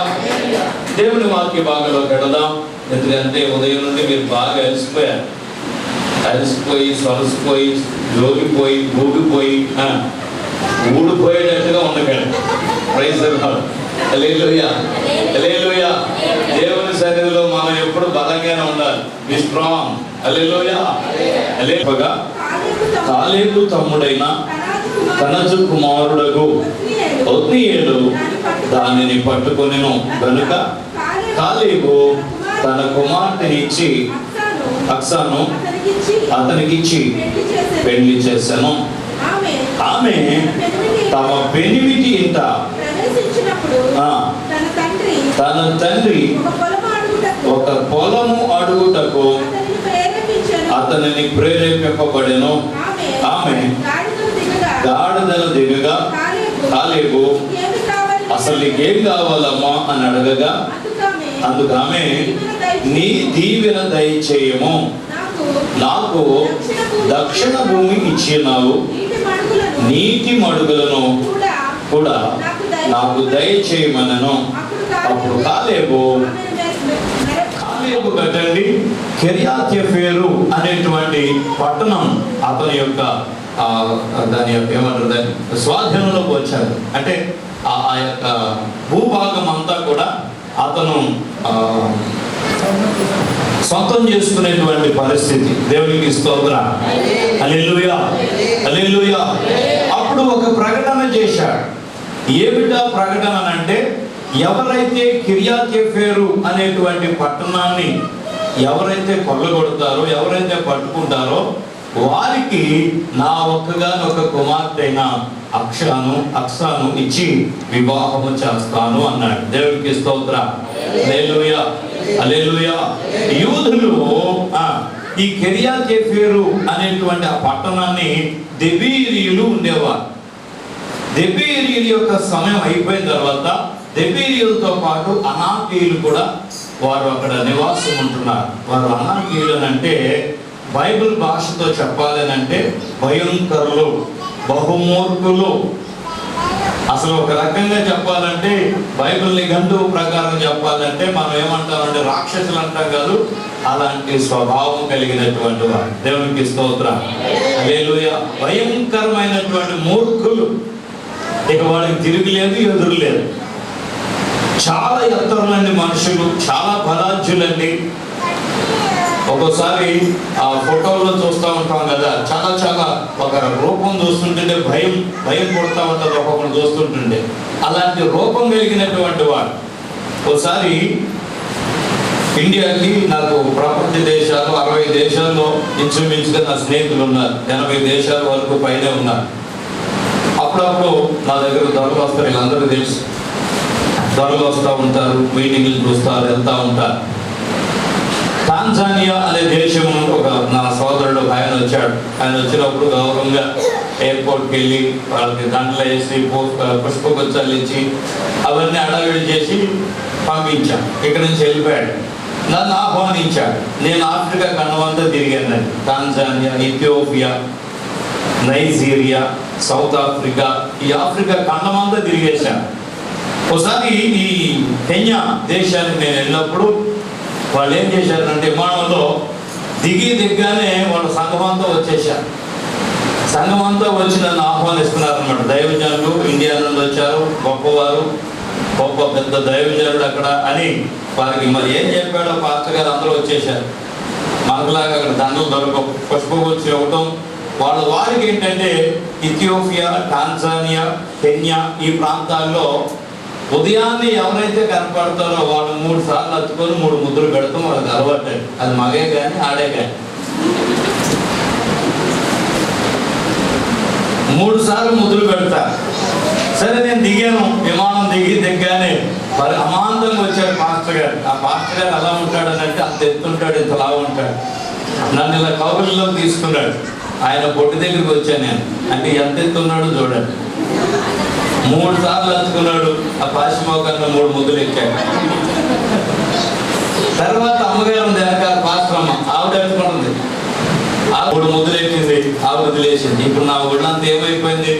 దేవుని వాక్య భాగంలో పెడదాం. ఎందుకంటే ఉదయం నుండి మీరు బాగా అలసిపోయి సొలసిపోయి జోగిపోయి ఊడిపోయేటట్టుగా ఉండకండి. Praise the Lord. హల్లెలూయా, హల్లెలూయా. దేవుని సన్నిధిలో మనం ఎప్పుడు బలంగానే ఉండాలి. Be strong. హల్లెలూయా. హల్లెలూయా. కాలేబు తమ్ముడైన కనజు కుమారుడగు ఒత్నీయేలు దానిని పట్టుకొనెను గనుక కాలేబు తన కుమార్తెని ఇచ్చి అక్సాను అతనికిచ్చి పెళ్లి చేశాను. ఆమె తమ పెనిమిటి ఇంట తన తండ్రి ఒక పొలము అడుగుటకు అతనిని ప్రేరేపింపబడెను. ఆమె గాడిదను దిగగా కాలేబు అసలు నీకేం కావాలమ్మా అని అడగగా అందుకు ఆమె నీ దీవెన దయచేయము, నాకు దక్షిణ భూమి ఇచ్చినావు, నీటి మడుగులను కూడా నాకు దయచేయమనను. అప్పుడు కాలేబు కట్టండి కెరియాతెఫేరు అనేటువంటి పట్టణం అతని యొక్క దాని యొక్క ఏమంటారు దాన్ని స్వాధీనంలోకి వచ్చారు. అంటే ఆ యొక్క భూభాగం అంతా కూడా అతను సొంతం చేసుకునేటువంటి పరిస్థితి. దేవునికి స్తోత్రం. హల్లెలూయా, హల్లెలూయా. అప్పుడు ఒక ప్రకటన చేశాడు. ఏమిటా ప్రకటన అంటే, ఎవరైతే కిర్యాతెఫేరు అనేటువంటి పట్టణాన్ని ఎవరైతే కొల్లగొడతారో, ఎవరైతే పట్టుకుంటారో వారికి నా ఒక్కగానొక కుమార్తె అయిన అక్సాను ఇచ్చి వివాహము చేస్తాను అన్నాడు. దేవునికి స్తోత్రం. హల్లెలూయా, హల్లెలూయా. యూదులు ఈ కిర్యాతెఫేరు అనేటువంటి ఆ పట్టణాన్ని దెబీరీయులు ఉండేవారు. దెబీరీయుల యొక్క సమయం అయిపోయిన తర్వాత దెబీరీయులతో పాటు అనాకీయులు కూడా వారు అక్కడ నివాసం ఉంటున్నారు. వారు అనాకీయులు అంటే బైబిల్ భాషతో చెప్పాలనంటే భయంకరులు, బహుమూర్ఖులు. అసలు ఒక రకంగా చెప్పాలంటే బైబిల్ నిఘంటువు ప్రకారం చెప్పాలంటే మనం ఏమంటామంటే రాక్షసులు అంటాం కాదు, అలాంటి స్వభావం కలిగినటువంటి వారు. దేవునికి స్తోత్రం. హల్లెలూయా. భయంకరమైనటువంటి మూర్ఖులు. ఇక వాళ్ళకి తిరుగులేదు, ఎదురులేదు. చాలా ఎత్తరులండి మనుషులు, చాలా బలాజ్యులండి. ఒక్కోసారి ఆ ఫోటోల్లో చూస్తూ ఉంటాం కదా, చాలా చాలా ఒక రూపం చూస్తుంటే భయం పుడతా ఉంటుంది ఒక్కొక్కరు చూస్తుంటుండే. అలాంటి రూపం కలిగినటువంటి వాడు. ఒకసారి ఇండియాకి నాకు ప్రపంచ దేశాలు 60 దేశాల్లో ఇంచుమించుగా నా స్నేహితులు ఉన్నారు. 80 దేశాల వరకు పైనే ఉన్నారు. అప్పుడప్పుడు నా దగ్గర దొరలు వస్తారు. వీళ్ళందరూ తెలుసు. దొరలు వస్తూ ఉంటారు, మీటింగ్లు చూస్తారు, వెళ్తూ ఉంటారు. టాంజానియా అనే దేశం ఒక నా సోదరుడు ఆయన వచ్చాడు. ఆయన వచ్చినప్పుడు గౌరవంగా ఎయిర్పోర్ట్కి వెళ్ళి వాళ్ళకి దండలు వేసి పుష్పగుచ్చాలు ఇచ్చి అవన్నీ అడవిడి చేసి పంపించాం. ఇక్కడి నుంచి వెళ్ళిపోయాడు. నన్ను ఆహ్వానించాడు. నేను ఆఫ్రికా ఖండమంతా తిరిగాను. Tanzania, Ethiopia, Nigeria, south Africa, ఈ ఆఫ్రికా ఖండమంతా తిరిగేశాను. ఒకసారి ఈ కెన్యా దేశానికి నేను వెళ్ళినప్పుడు వాళ్ళు ఏం చేశారంటే విమానంలో దిగ్గానే వాళ్ళ సంఘమంతా వచ్చేసారు. సంఘమంతా వచ్చి నన్ను ఆహ్వానిస్తున్నారు అన్నమాట. దైవజనులు ఇండియా నుండి వచ్చారు, గొప్పవారు, గొప్ప పెద్ద దైవజనుడు అక్కడ అని వారికి మరి ఏం చెప్పాడో పాస్టర్ గారు అందరూ వచ్చేసారు. మనకులాగా అక్కడ దండలు దొరకవు, పుష్పగుచ్చి ఇవ్వటం. వారికి ఏంటంటే ఇథియోపియా, టాంజానియా, కెన్యా ఈ ప్రాంతాల్లో ఉదయాన్నే ఎవరైతే కనపడతారో వాళ్ళు 3 సార్లు హత్తుకొని 3 ముద్రలు పెడతాం. వాళ్ళకి అలవాటు. అది మగే కానీ ఆడే కానీ 3 సార్లు ముద్రలు పెడతారు. సరే నేను దిగాను. విమానం దిగ్గానే మరి అమాంతంగా వచ్చాడు పాస్టర్ గారు. ఆ పాస్టర్ గారు ఎలా ఉంటాడని అంటే అంత ఎత్తుంటాడు, ఇంతలా ఉంటాడు. నన్ను ఇలా కౌగుల్లో తీసుకున్నాడు. ఆయన బొట్టు దగ్గరికి వచ్చాను నేను. అంటే ఎంత ఎత్తున్నాడో చూడండి. 3 సార్లు హత్తుకున్నాడు. ఆ పాశ్చిమోకన్నా 3 ముద్దులు ఎక్కాడు. తర్వాత అమ్మగారు వెనకాల పాశ్రమ ఆవిడ హత్తుకుంటుంది. 3 ముద్దులు ఎక్కింది, ఆవిడ వదిలేసింది. ఇప్పుడు నా ఒళ్ళంతా ఏమైపోయింది?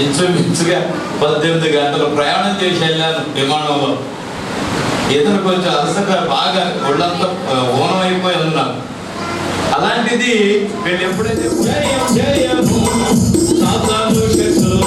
ఇంచుమించుగా 18 గంటలు ప్రయాణం చేసి వెళ్ళాను విమానంలో. ఇతను కొంచెం అలసట బాగా ఒళ్ళంతా ఊనం అయిపోయి ఉన్నాను. అలాంటిది వీళ్ళు ఎప్పుడైతే సాతాను శక్తులు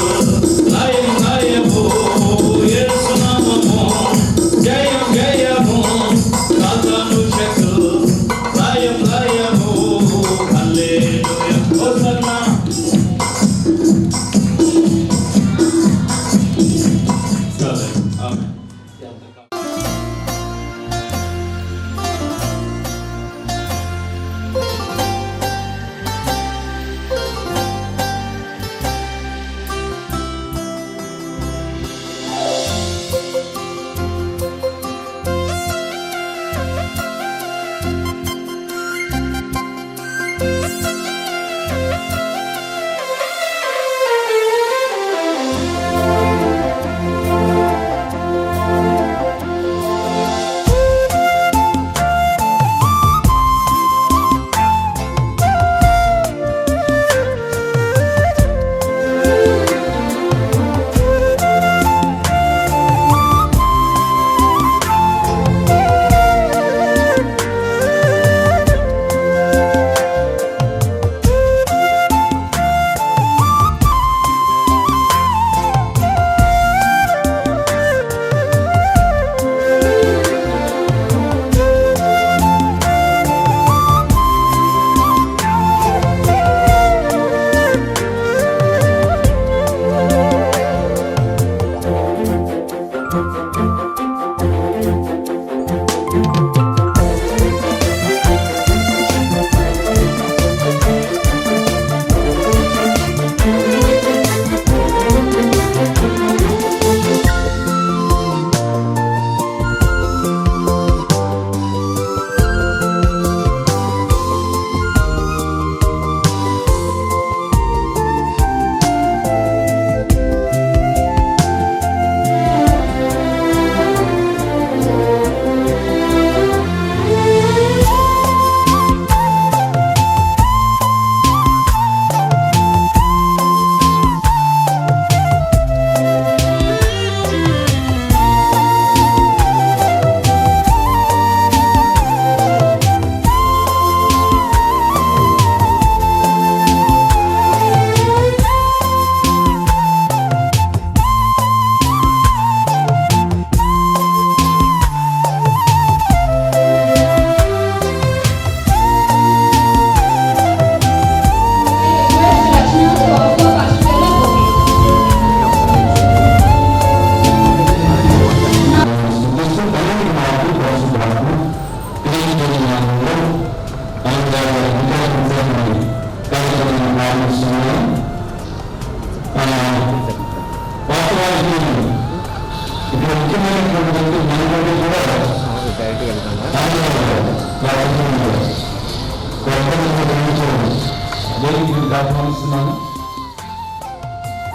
ఆహ్వానిస్తున్నాను.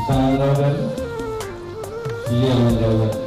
సానందరావు గారు, అమ్మందరావు గారు